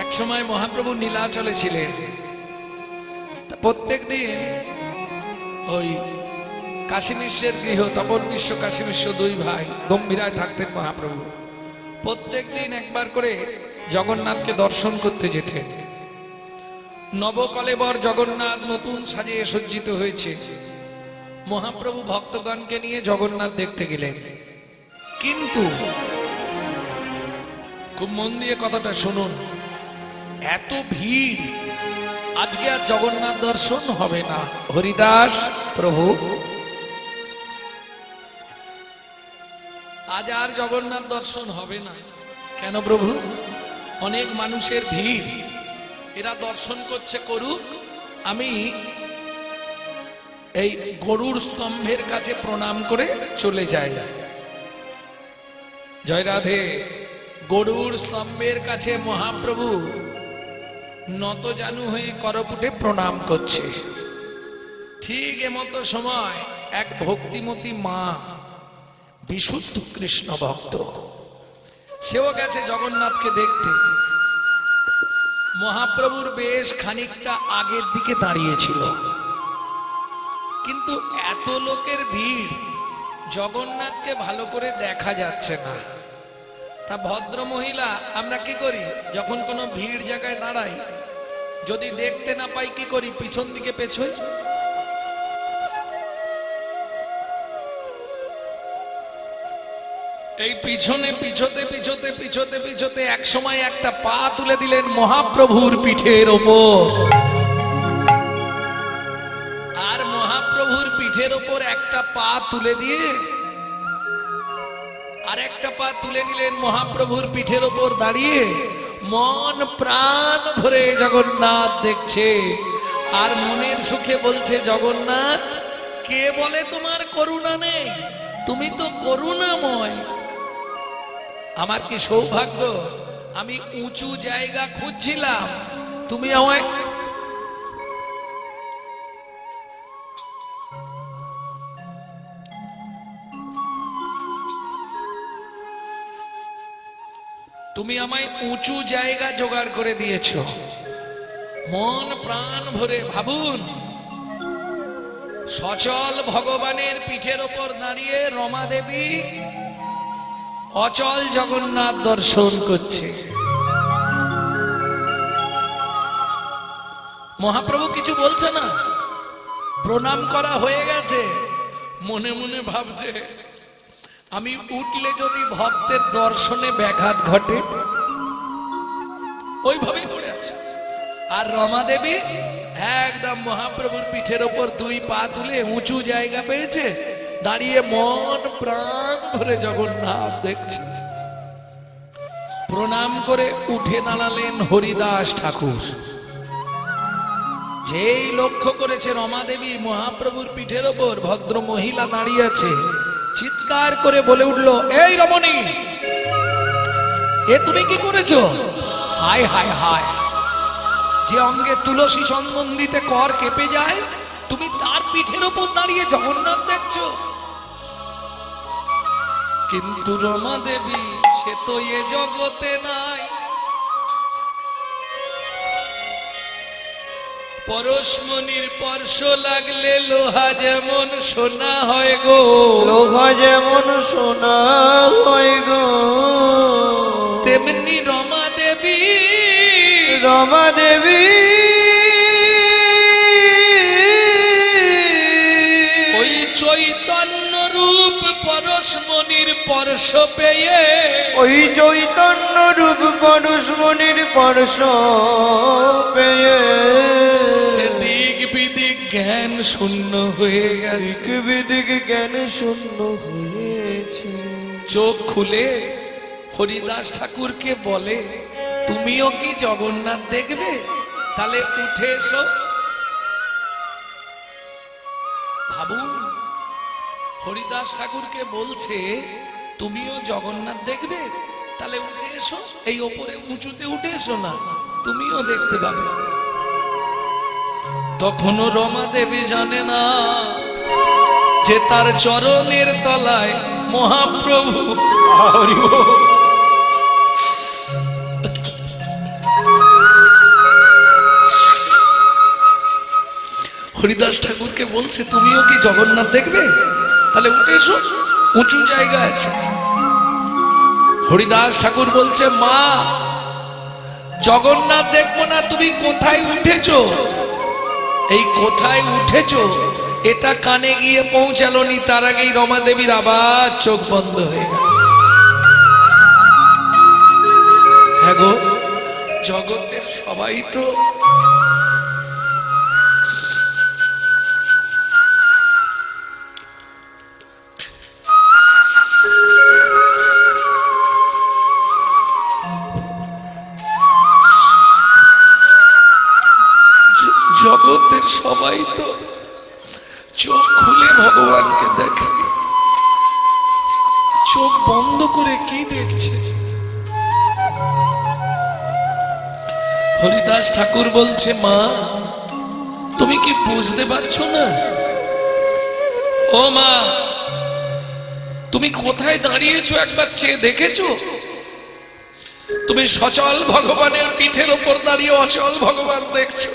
এক সময় মহাপ্রভু নীলাচলে ছিলেন। প্রত্যেক দিন ওই কাশী মিশ্রের গৃহ, তপন মিশ্র কাশী মিশ্র দুই ভাই গম্ভীরায় থাকতেন মহাপ্রভু। প্রত্যেক দিন একবার করে জগন্নাথকে দর্শন করতে যেতেন। নবকলেবর জগন্নাথ নতুন সাজিয়ে সজ্জিত হয়েছে। মহাপ্রভু ভক্তগণকে নিয়ে জগন্নাথ দেখতে গেলেন, কিন্তু খুব মন দিয়ে কথাটা শুনুন, এত ভিড়, আজকে আর জগন্নাথ দর্শন হবে না। হরিদাস প্রভু, আজ আর জগন্নাথ দর্শন হবে না। কেন প্রভু? অনেক মানুষের ভিড়, এরা দর্শন করছে, করুক, আমি এই গরুর স্তম্ভের কাছে প্রণাম করে চলে যাই। জয় রাধে। গরুর স্তম্ভের কাছে মহাপ্রভু নতজানু হয়ে করপুটে প্রণাম করছে। ঠিক এমতো সময় এক ভক্তিমতী মা, বিশুদ্ধ কৃষ্ণ ভক্ত, সেও গেছে জগন্নাথকে দেখতে। মহাপ্রভুর বেশ খানিকটা আগের দিকে দাঁড়িয়েছিল, কিন্তু এত লোকের ভিড়, জগন্নাথকে ভালো করে দেখা যাচ্ছে না। তা ভদ্র মহিলা, আমরা কি করি, যখন কোনো ভিড় জায়গায় দাঁড়াই, যদি দেখতে না পাই কি করি, পিছন দিকে পেছোই। এই পিছনে পিছতে পিছতে পিছতে পিছতে এক সময় একটা পা তুলে দিলেন মহাপ্রভুর পিঠের ওপর। আর মহাপ্রভুর পিঠের ওপর একটা পা তুলে দিয়ে আর একটা পা তুলে নিলেন মহাপ্রভুর পিঠের ওপর দাঁড়িয়ে মন প্রাণ ভরে জগন্নাথ দেখছে। আর মনের সুখে বলছে, জগন্নাথ, কে বলে তোমার করুণা নেই? তুমি তো করুণাময়। আমার কি সৌভাগ্য, আমি উঁচু জায়গা খুঁজছিলাম, তুমি আমায় উঁচু জায়গা জোগাড় করে দিয়েছ। মন প্রাণ ভরে ভাবুন, সচল ভগবানের পিঠের ওপর দাঁড়িয়ে রমা দেবী অচল জগন্নাথ দর্শন করছে। মহাপ্রভু কিছু বলছে না, প্রণাম করা হয়ে গেছে। মনে মনে ভাবছে, আমি উঠলে যদি ভক্তের দর্শনে ব্যাঘাত ঘটে, ওইভাবেই পড়ে আছে। আর রমা দেবী একদম মহাপ্রভুর পিঠের ওপর দুই পা তুলে উঁচু জায়গা পেয়েছে, দাঁড়িয়ে মন প্রাণ ভরে জগন্নাথ দেখছে। প্রণাম করে উঠে দাঁড়ালেন হরিদাস ঠাকুর। যেই লক্ষ্য করেছে রমা দেবী মহাপ্রভুর পিঠের ওপর ভদ্র মহিলা দাঁড়িয়ে আছে, চিৎকার করে বলে উঠলো, এই রমণী, এ তুমি কি করেছো? হায় হায় হায়, যে অঙ্গে তুলসী চন্দন দিতে কর কেঁপে যায়, তুমি তার পিঠের ওপর দাঁড়িয়ে জগন্নাথ দেখছো। কিন্তু রমা দেবী, সে তো এ জগতে নাই। পরশমণির স্পর্শ লাগলে লোহা যেমন সোনা হয় গো, লোহা যেমন সোনা হয় গো, তেমনি রমা দেবী, রমা দেবী ওই চৈতন্য রূপ পরশমণির স্পর্শ পেয়ে, ওই চৈতন্য রূপ পরশমণির স্পর্শ পেয়ে সে দিক বিদিক জ্ঞান শূন্য হয়ে গেছে। দিক বিদিক জ্ঞান শূন্য হয়েছে। চোখ খুলে হরিদাস ঠাকুরকে বলে, তুমিও কি জগন্নাথ দেখবে? তাহলে উঠে এসো। ভাবুন, হরিদাস ঠাকুরকে বলছে, তুমিও জগন্নাথ দেখবে? তাহলে উঠে এসো, এই ওপরে উঁচুতে উঠে এসো না, তুমিও দেখতে পাবে। তখনও রমা দেবী জানে না যে তার চরণের তলায় মহাপ্রভু। হরিদাস ঠাকুরকে বলছে তুমিও কি জগন্নাথ দেখবে? তাহলে উঠে এসো, উঁচু জায়গা আছে। হরিদাস ঠাকুর বলছে মা জগন্নাথ দেখবো না, তুমি কোথায় উঠেছো? এই কোথায় উঠেছো এটা কানে গিয়ে পৌঁছালোনি, তার আগেই রমা দেবীর আবার চোখ বন্ধ হয়ে গেল। হ্যাঁ গো, জগতের সবাই তো জগতের সবাই তো চোখ খুলে ভগবানকে দেখে, চোখ বন্ধ করে কি দেখছে? হরিদাস ঠাকুর বলছে মা তুমি কি বুঝতে পারছো না? ও মা তুমি কোথায় দাঁড়িয়েছো একবার চেয়ে দেখেছো? তুমি সচল ভগবানের পিঠের ওপর দাঁড়িয়ে অচল ভগবান দেখছো।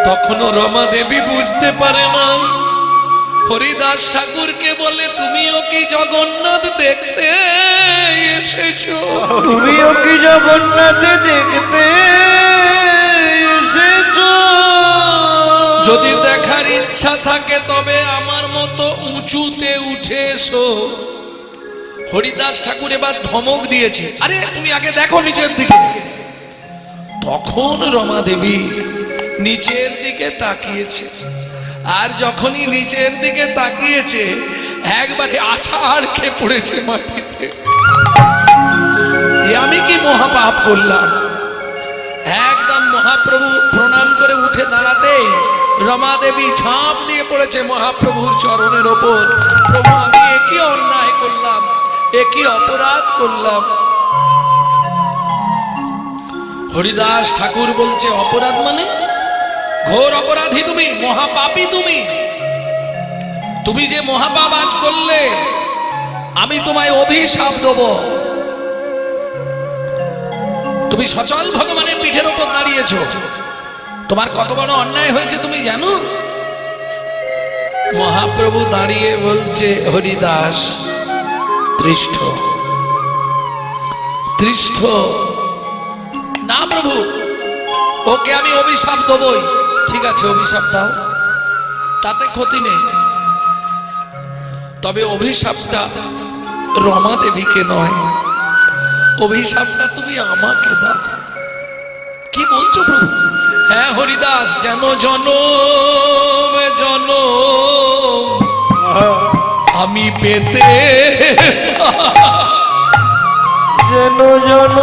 তখনও রমা দেবী বুঝতে পারে না। হরিদাস ঠাকুরকে বলে তুমিও কি জগন্নাথ দেখতে এসেছো? তুমিও কি জগন্নাথ দেখতে এসেছো? যদি দেখার ইচ্ছা থাকে তবে আমার মতো উঁচুতে উঠে এসো। হরিদাস ঠাকুর এবার ধমক দিয়েছে, আরে তুমি আগে দেখো নিচের দিকে। তখন রমা দেবী নিচের দিকে তাকিয়েছে, আর যখনই নিচের দিকে তাকিয়েছে একবারে আছাড় খেয়ে পড়েছে মাটিতে। আমি কি মহাপাপ করলাম? একদম মহাপ্রভু প্রণাম করে উঠে দাঁড়াতেই রমা দেবী ঝাঁপ দিয়ে পড়েছে মহাপ্রভুর চরণের ওপর। প্রভু আমি একই অন্যায় করলাম, একই অপরাধ করলাম। হরিদাস ঠাকুর বলছে অপরাধ মানে? ঘোর অপরাধী তুমি, মহাপাপী তুমি। তুমি যে মহাপাপ আজ করলে আমি তোমায় অভিশাপ দেব। তুমি সচল ভগবানের পিঠের উপর দাঁড়িয়েছো, তোমার কত বড় অন্যায় হয়েছে তুমি জানো? মহাপ্রভু দাঁড়িয়ে বলছে হরিদাস তৃষ্ঠ তৃষ্ঠ। না প্রভু, ওকে আমি অভিশাপ দেবই। ঠিক আছে অভিশাপ দাও, তাতে ক্ষতি নেই, তবে অভিশাপটা রমা দেবীকে নয়, অভিশাপটা তুমি আমাকে দাও। কি বলছো প্রভু? হ্যাঁ হরিদাস, যেন জনম জনম আমি পেতে, যেন জনম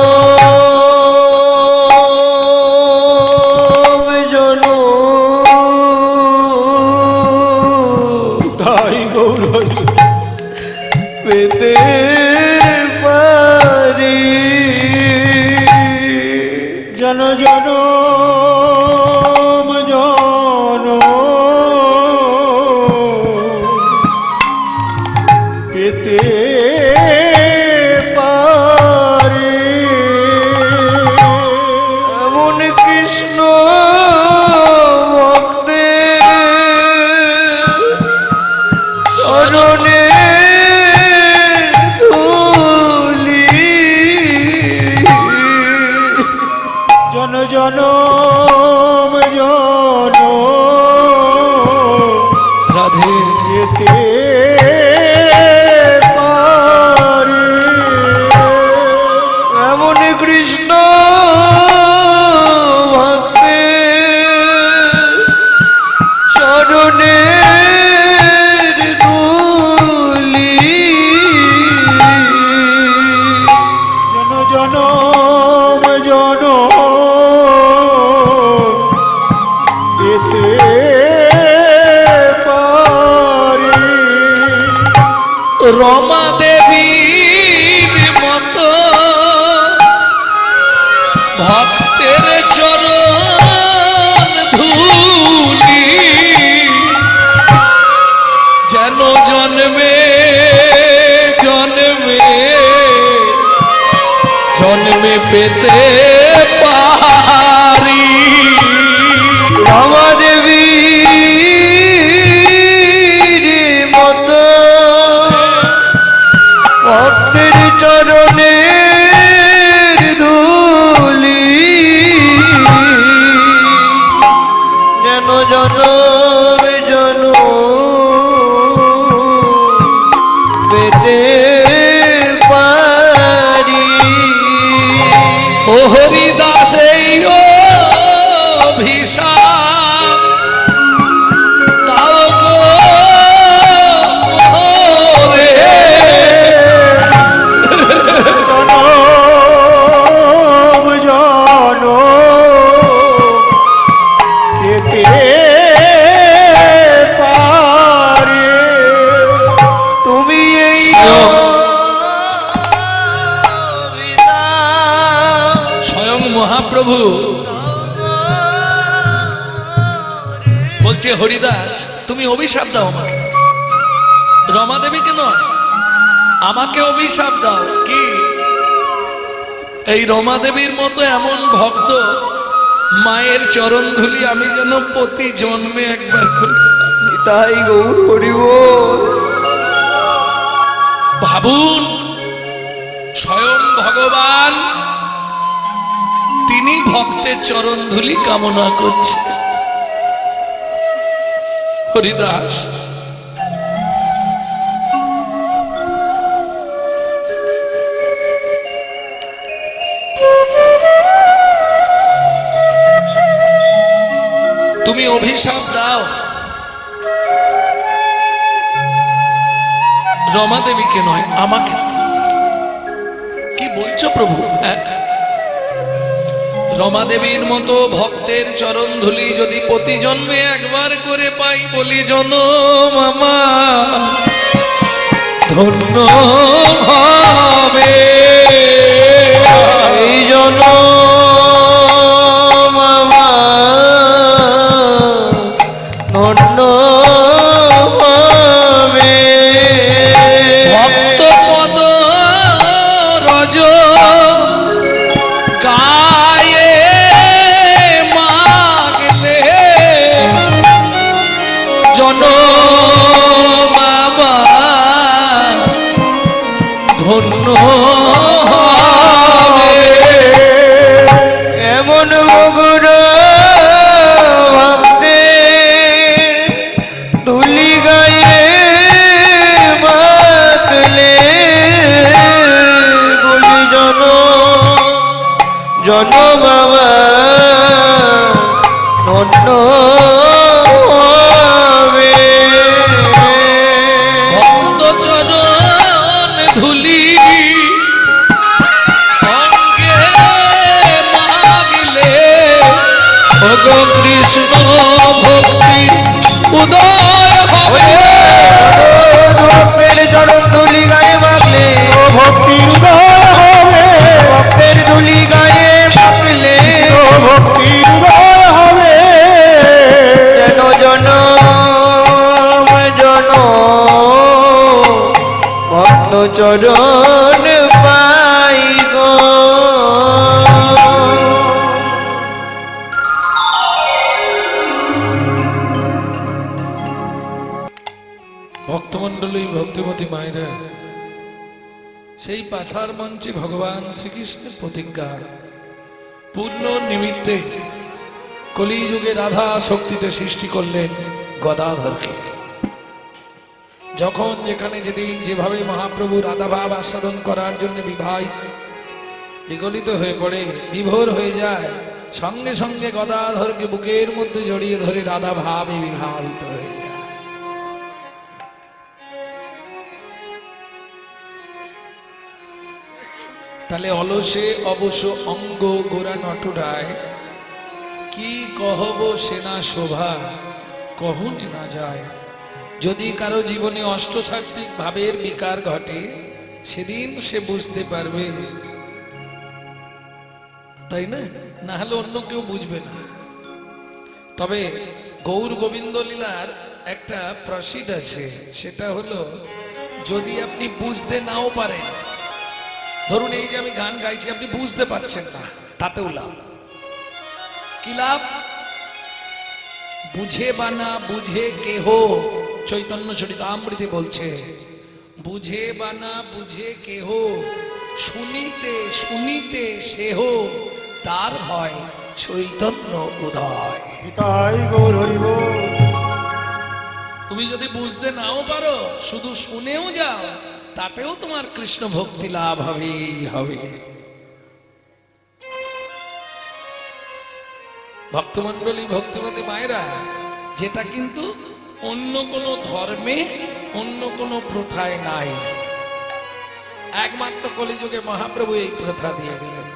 পেতে পারি, জন জন জন পেতে পারি। এমন কৃষ্ণ ভক্তের শরণে জনম জন রাধে যেতে পারে। এমন কৃষ্ণ ভক্তের চরণের ধূলি জন জনম জন রমা দেবীর মতো ভক্তের চরণ ধূলি যেন জন্মে জন্মে জন্মে পেতে পারি। ও হরিদাস এই অভিশাপ তাও গো রে জনম জন পেতে পারে তুমি এই স্বয়ং মহাপ্রভু বলছে হরিদাস তুমি অভিশাপ দাও আমাকে, রমা দেবীকে নয় আমাকে অভিশাপ দাও। কি এই রমা দেবীর মতো এমন ভক্ত মায়ের চরণ ধুলি আমি যেন প্রতি জন্মে একবার করি। তাই গৌর হরি বল। ভাবুন স্বয়ং ভগবান তিনি ভক্তের চরণ ধুলি কামনা করছে। হরিদাস তুমি অভিশাপ দাও রমা দেবীকে নয় আমাকে। কি বলছো প্রভু? রমা দেবীর মতো ভক্তের চরণ ধুলি যদি প্রতি জন্মে একবার করে পাই বলি জনম আমার ধন্য হবে। এই জনম আমার ধন্য হবে। ভক্ত পদ রজ গায়ে মাগলে জনম আমার ধন্য হবে। এমন মগুর ভক্তে তুলি গায়ে মাতলে বলি জন বাবা ধন্য হবে। ভক্ত চরণ ধুলি অঙ্গে মাগিলে ওগো কৃষ্ণ ভক্তি উদয় হবে। ভক্তের চরণ ধুলি গায়ে মাগলে ভক্তির উদয় হবে। ভক্তের ধুলি গায়ে মাগলে ভক্তির উদয় হবে। যেন জনম ভক্ত চরণ পাই গো। ভক্তমণ্ডলী ভক্তিমতী মায়েরা সেই পাছার মঞ্চে ভগবান শ্রীকৃষ্ণের প্রতিজ্ঞা পূর্ণ নিমিত্তে কলিযুগে রাধা শক্তিতে সৃষ্টি করলেন গদাধরকে। যখন যেখানে যেদিন যেভাবে মহাপ্রভু রাধাভাব আস্বাদন করার জন্য বিগলিত হয়ে পড়ে বিভোর হয়ে যায়, সঙ্গে সঙ্গে গদাধরকে বুকের মধ্যে জড়িয়ে ধরে রাধা ভাবে বিভাবিত হয়ে যায়। তাহলে অলসে অবশ্য অঙ্গ গোরা নটরায় কি কহব সেনা শোভা কহনি না যায়। যদি কারো জীবনে অষ্টসাত্ত্বিক ভাবের বিকার ঘটে সেদিন সে বুঝতে পারবে, তাই না? না হলে অন্য কেউ বুঝবে না। তবে গৌর গোবিন্দ লীলার একটা প্রসিড আছে, সেটা হলো যদি আপনি বুঝতে নাও পারেন, ধরুন এই যে আমি গান গাইছি আপনি বুঝতে পারছেন না, তাতেও লাভ। কি লাভ? বুঝে বা না বুঝে কেহ, চৈতন্য চরিতামৃতে বলছে, বুঝে বা না বুঝে কেহ শুনিতে শুনিতে সেহ তার হয় চৈতন্য উদয়। তাই গৌর হরি বল। তুমি যদি বুঝতে নাও পারো, শুধু শুনেও যাও, তাতেও তোমার কৃষ্ণ ভক্তি লাভ হবেই হবে। ভক্তমণ্ডলী, ভক্তিমতী মায়েরা, যেটা কিন্তু অন্য কোনো ধর্মে, অন্য কোনো প্রথায় নাই। একমাত্র কলিযুগে মহাপ্রভু এই প্রথা দিয়ে গেলেন।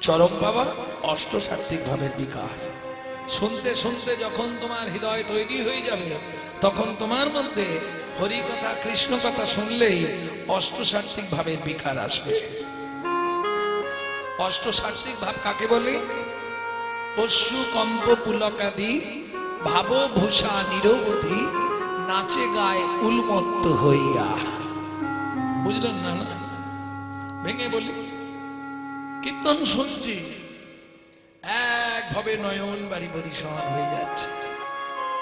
চরম বাবা অষ্টসাত্ত্বিক ভাবের বিকার। শুনতে শুনতে যখন তোমার হৃদয় তৈরি হয়ে যাবে, তখন তোমার মধ্যে হরি কথা, কৃষ্ণ কথা শুনলেই অষ্টসাত্ত্বিক ভাবের বিকার আসবে। অষ্টসাত্ত্বিক ভাব কাকে বলে? অশ্রু কম্প পুলকাদি, ভাব ভূষা নিরবধি, নাচে গায়ে উন্মত্ত হইয়া। বুঝলেন না? না ভেঙে বলি, কীর্তন শুনছি, একভাবে নয়ন বাড়ি পরিসর হয়ে যাচ্ছে।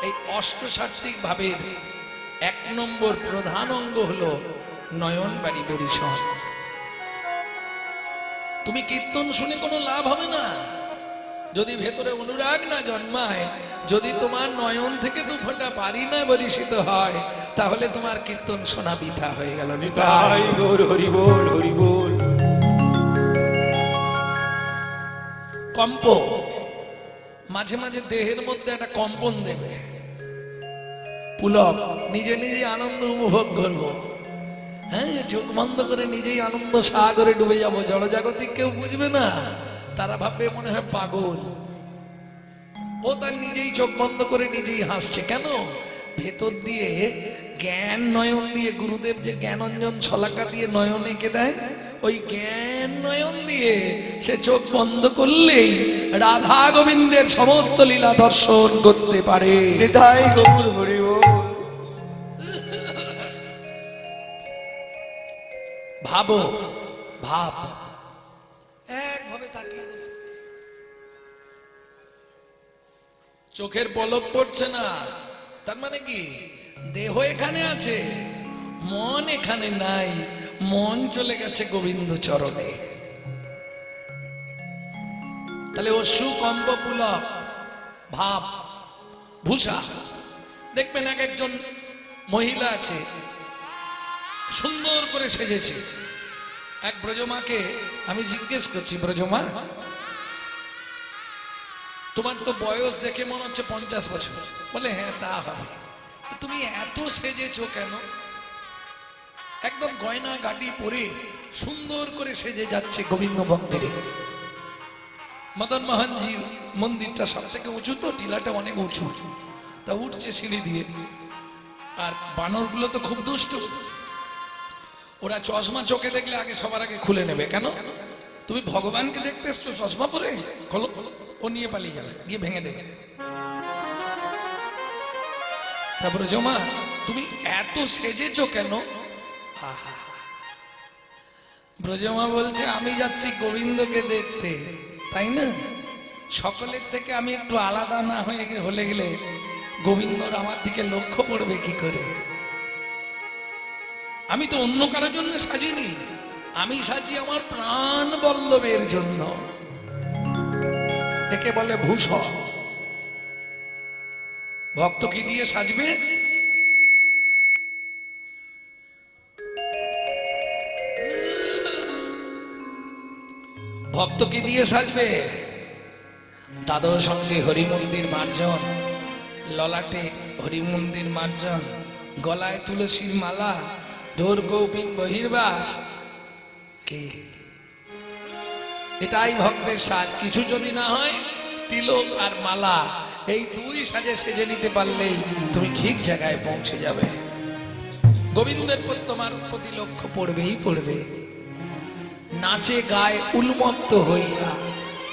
এই অষ্টসাত্ত্বিক ভাবের এক নম্বর প্রধান অঙ্গ হলো নয়ন বাড়ি পরিসর। তুমি কীর্তন শুনে কোনো লাভ হবে না যদি ভেতরে অনুরাগ না জন্মায়, যদি তোমার নয়ন থেকে দু ফোঁটা পারি না বরিষিত হয়, তাহলে তোমার কীর্তন শোনা বৃথা হয়ে গেল। নিতাই গৌর হরি বল, হরি বল। কম্প মাঝে মাঝে দেহের মধ্যে একটা কম্পন দেবে। পুলক, নিজে নিজে আনন্দ উপভোগ করবো, হ্যাঁ, চোখ বন্ধ করে নিজেই আনন্দ সাগরে ডুবে যাবো। জড়জাগতিক কেউ বুঝবে না, তারা ভাববে মনে হয় পাগল। ও তার নিজেই চোখ বন্ধ করে নিজেই হাসছে। কেন? ভেতর দিয়ে জ্ঞান নয়ন দিয়ে, গুরুদেব যে জ্ঞানঞ্জন ছলাকা দিয়ে নয়ন এঁকে দেয়, ওই জ্ঞান নয়ন দিয়ে সে চোখ বন্ধ করলেই রাধা গোবিন্দের সমস্ত লীলা দর্শন করতে পারে। নিতাই গৌর হরি বল। ভাবো, ভাব একভাবে তাকিয়ে বসে। চোখের পলক পড়ছে না, তার মানে কি? দেহ এখানে আছে, মন এখানে নাই। মন চলে গেছে গোবিন্দ চরণে। তাহলে অশ্রু কম্প পুলক ভাব ভূষা। দেখবেন এক একজন মহিলা আছে সুন্দর করে সেজেছে। এক ব্রজমাকে আমি জিজ্ঞেস করছি, ব্রজমা, তোমার তো বয়স দেখে মনে হচ্ছে 50 বছর। বলে হ্যাঁ তা হবে। তুমি এত সেজেছো কেন? একদম গয়না গাটি পরে সুন্দর করে সেজে যাচ্ছে গোবিন্দ মন্দিরে। মদন মোহনজির মন্দিরটা সব থেকে উঁচু, তো টিলাটা অনেক উঁচু, তা উঠছে সিঁড়ি দিয়ে। আর বানরগুলো তো খুব দুষ্টু, ওরা চশমা চোখে দেখলে আগে সবার আগে খুলে নেবে। কেন? তুমি ভগবানকে দেখতে এসছো চশমা পরে, খোলো। ও নিয়ে পালিয়ে যাবে, গিয়ে ভেঙে দেবে। তারপরে জমা, তুমি এত সেজেছো কেন? ব্রজমা বলছে, আমি যাচ্ছি গোবিন্দকে দেখতে, তাই না? সকলের থেকে আমি একটু আলাদা না হলে গেলে গোবিন্দর আমার দিকে লক্ষ্য পড়বে কি করে? আমি তো অন্য কারোর জন্য সাজিনি, আমি সাজি আমার প্রাণ বল্লভের জন্য। একে বলে ভূষণ। ভক্ত কি দিয়ে সাজবে? ভক্ত কি দিয়ে সাজবে? দাদর সঙ্গে হরি মন্দির মার্জন, ললাটে হরি মন্দির মার্জন, গলায় তুলসীর মালা, ঢোর কৌপিন বহির্বাস। কি এটাই ভক্তের সাজ। কিছু যদি না হয়, তিলক আর মালা, এই দুই সাজে সেজে নিতে পারলেই তুমি ঠিক জায়গায় পৌঁছে যাবে। গোবিন্দের প্রতি তোমার প্রতি লক্ষ্য পড়বেই পড়বে। নাচে গায়ে উন্মত্ত হইয়া,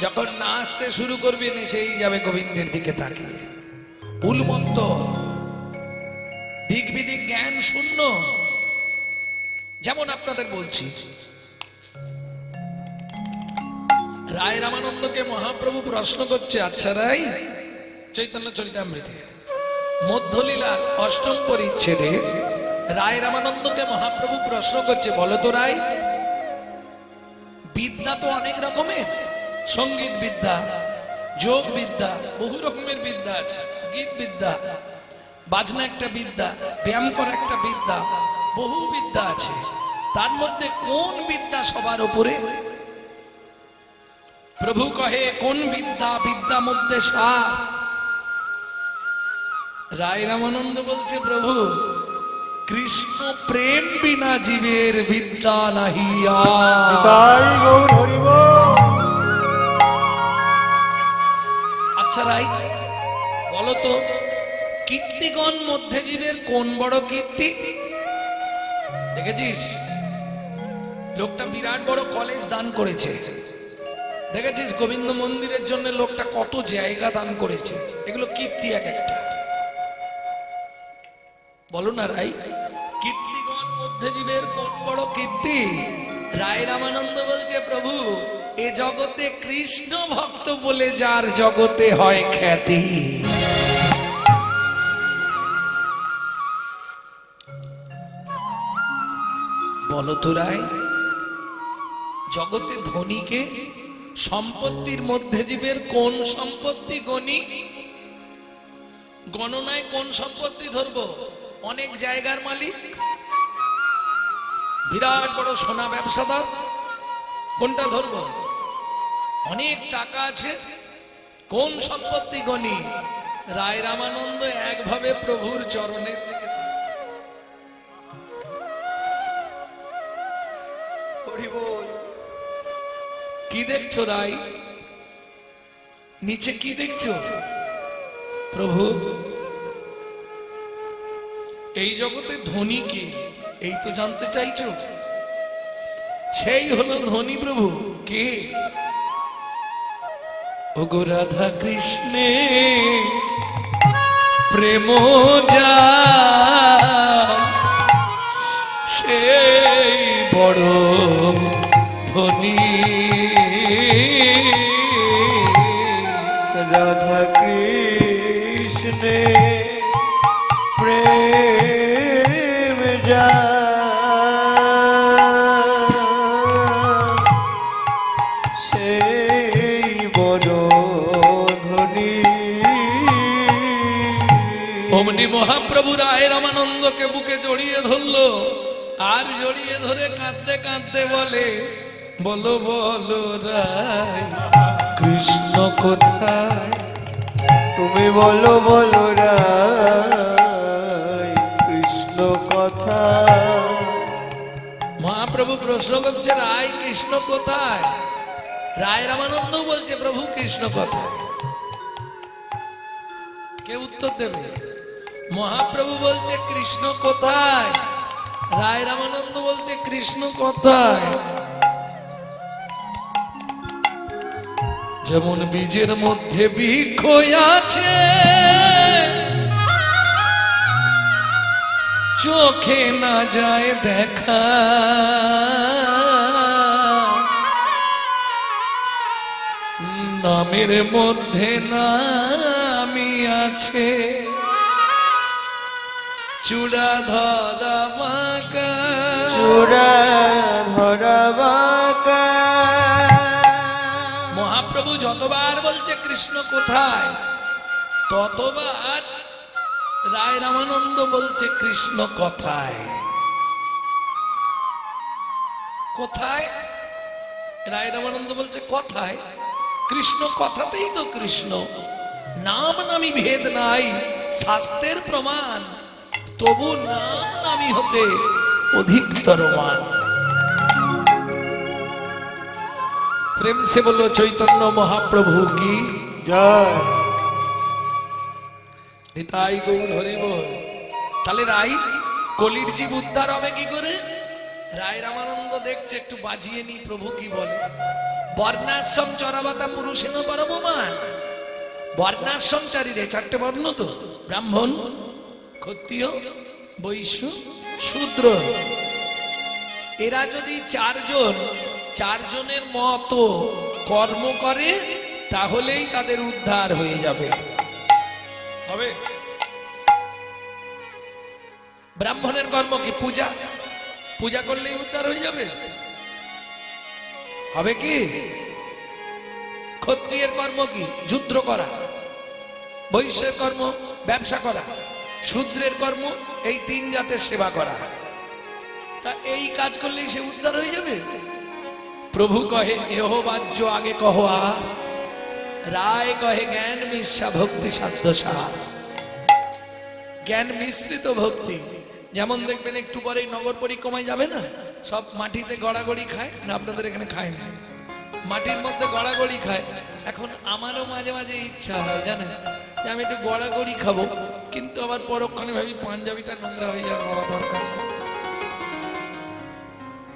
যখন নাচতে শুরু করবে নেচেই যাবে গোবিন্দের দিকে তাকিয়ে। উন্মত্ত, দিক বিদিক জ্ঞান শূন্য। যেমন আপনাদের বলছি, রায় রামানন্দকে মহাপ্রভু প্রশ্ন করছে, আচ্ছা রাই, চৈতন্য চরিতামৃতে মধ্যলীলার ৮ম পরিচ্ছেদে রায় রামানন্দকে মহাপ্রভু প্রশ্ন করছে, বলো তো রাই, বিদ্যা তো অনেক রকমের, সঙ্গীত বিদ্যা, যোগ বিদ্যা, বহু রকমের বিদ্যা আছে। গীত বিদ্যা, বাজনা একটা বিদ্যা, ব্যায়াম করা একটা বিদ্যা, বহু বিদ্যা আছে। তার মধ্যে কোন বিদ্যা সবার উপরে? প্রভু কহে কোন বিদ্যা? বিদ্যা মধ্যে সার। রায় রামানন্দ বলছে প্রভু কৃষ্ণ প্রেম বিনা জীবের বিদ্যা নাহিয়া। তাই গৌর হরি বল। আচ্ছা রাই বলো তো, কীর্তিগণ মধ্যে জীবের কোন বড় কীর্তি দেখেছিস? লোকটা বিরাট বড় কলেজ দান করেছে, দেখেছিস গোবিন্দ মন্দিরের জন্য লোকটা কত জায়গা দান করেছে, এগুলো কীর্তি এক একটা। বলো না রাই, কীর্তিগণ মধ্যে জীবের কোন বড় কীর্তি? রায় রামানন্দ বলছে প্রভু এ জগতে কৃষ্ণ ভক্ত বলে যার জগতে হয় খ্যাতি। বলো তো রায়, জগতে ধনীকে সম্পত্তির মধ্যে জীবের কোন সম্পত্তি গণি? গণনায় কোন সম্পত্তি ধরবো? অনেক জায়গার মালিক, বিরাট বড় সোনা ব্যবসাদার, কোনটা ধরবো? অনেক টাকা আছে, কোন সম্পত্তি গণি? রায় রামানন্দ একভাবে প্রভুর চরণের দিকে। হরি বল। কি দেখছো রাই? নিচে কি দেখছো? প্রভু এই জগতে ধনী কে, এই তো জানতে চাইছো? সেই হলো ধনী প্রভু। কে? ওগো রাধা কৃষ্ণে প্রেম যা সেই বড় ধনী। রাধা কৃষ্ণে প্রেম যা সেই বড় ধনী। অমনি মহাপ্রভু রায় রামানন্দকে বুকে জড়িয়ে ধরলো, আর জড়িয়ে ধরে কাঁদতে কাঁদতে বলে বলো বলো রায় কৃষ্ণ কোথায়? তুমি বলো বলো রায় কৃষ্ণ কথা। মহাপ্রভু প্রশ্ন করছে রায় কৃষ্ণ কোথায়? রায় রামানন্দ বলছে প্রভু কৃষ্ণ কোথায়? কে উত্তর দেবে? মহাপ্রভু বলছে কৃষ্ণ কোথায়? রায় রামানন্দ বলছে কৃষ্ণ কোথায়? যেমন বীজের মধ্যে বৃক্ষ আছে, চোখে না যায় দেখা, নামের মধ্যে নামি আছে, চূড়া ধরা বাঁকা, চূড়া ধরা বাঁকা। মহাপ্রভু যতবার বলছে কৃষ্ণ কোথায়, ততবার রায় রামানন্দ বলছে কৃষ্ণ কোথায়? কোথায়? রায় রামানন্দ বলছে কোথায়? কৃষ্ণ কথাতেই তো কৃষ্ণ। নাম নামি ভেদ নাই, শাস্ত্রের প্রমাণ, তবু নাম নামি হতে অধিকতর মান। প্রেম সে বলো চৈতন্য মহাপ্রভু কি জয়। নিতাই গৌর হরি বল। তাহলে রাই কলির জীব উদ্ধার হবে কি করে? রায় রামানন্দ দেখছে একটু বাজিয়ে নি প্রভু কি বলে। বর্ণাশ্রম চরাবাতা পুরুষেন পরমমান। বর্ণাশ্রমচারীরে চারটে বর্ণ তো, ব্রাহ্মণ, ক্ষত্রিয়, বৈশ্য, শূদ্র। এরা যদি চারজনের মতো কর্ম করে তাহলেই তাদের উদ্ধার হয়ে যাবে। হবে? ব্রাহ্মণের কর্ম কি? পূজা। পূজা করলেই উদ্ধার হয়ে যাবে? হবে কি? ক্ষত্রিয়ের কর্ম কি? যুদ্ধ করা। বৈশ্যের কর্ম ব্যবসা করা। শূদ্রের কর্ম এই তিন জাতের সেবা করা। তা এই কাজ করলেই সে উদ্ধার হয়ে যাবে? প্রভু কহে এহ বাহ্য আগে কহ আর, রায় কহে জ্ঞান মিশা ভক্তি সাধ্য সার। জ্ঞান মিশ্রিত ভক্তি, যেমন দেখবেন একটু পরেই নগর পরিক্রমায় যাবে না, সব মাটিতে গড়াগড়ি খায় না? আপনাদের এখানে খায় না? মাটির মধ্যে গড়াগড়ি খায়। এখন আমারও মাঝে মাঝে ইচ্ছা হয় জানেন, যে আমি একটু গড়াগড়ি খাবো, কিন্তু আবার পরক্ষণে ভাবি পাঞ্জাবিটা নোংরা হয়ে যাবে, বাবা দরকার।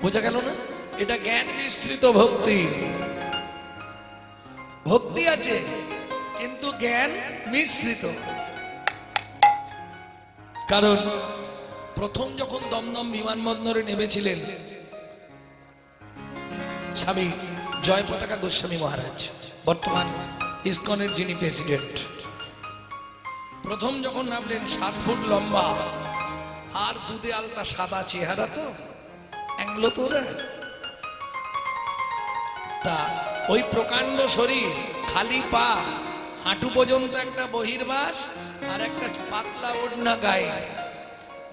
বোঝা গেল না? এটা জ্ঞান মিশ্রিত ভক্তি। ভক্তি আছে কিন্তু জ্ঞান মিশ্রিত। কারণ প্রথম যখন দমদম বিমানবন্দরে নেমেছিলেন স্বামী জয় পতাকা গোস্বামী মহারাজ, বর্তমান ইসকনের যিনি প্রেসিডেন্ট, প্রথম যখন নামলেন 7 ফুট লম্বা আর দুধে আলতা সাদা চেহারা, তো অ্যাংলো তো ওরা। তা ওই প্রকাণ্ড শরীর, খালি পা, হাঁটু পর্যন্ত একটা বহির্বাস আর একটা পাতলা ওড়না গায়ে,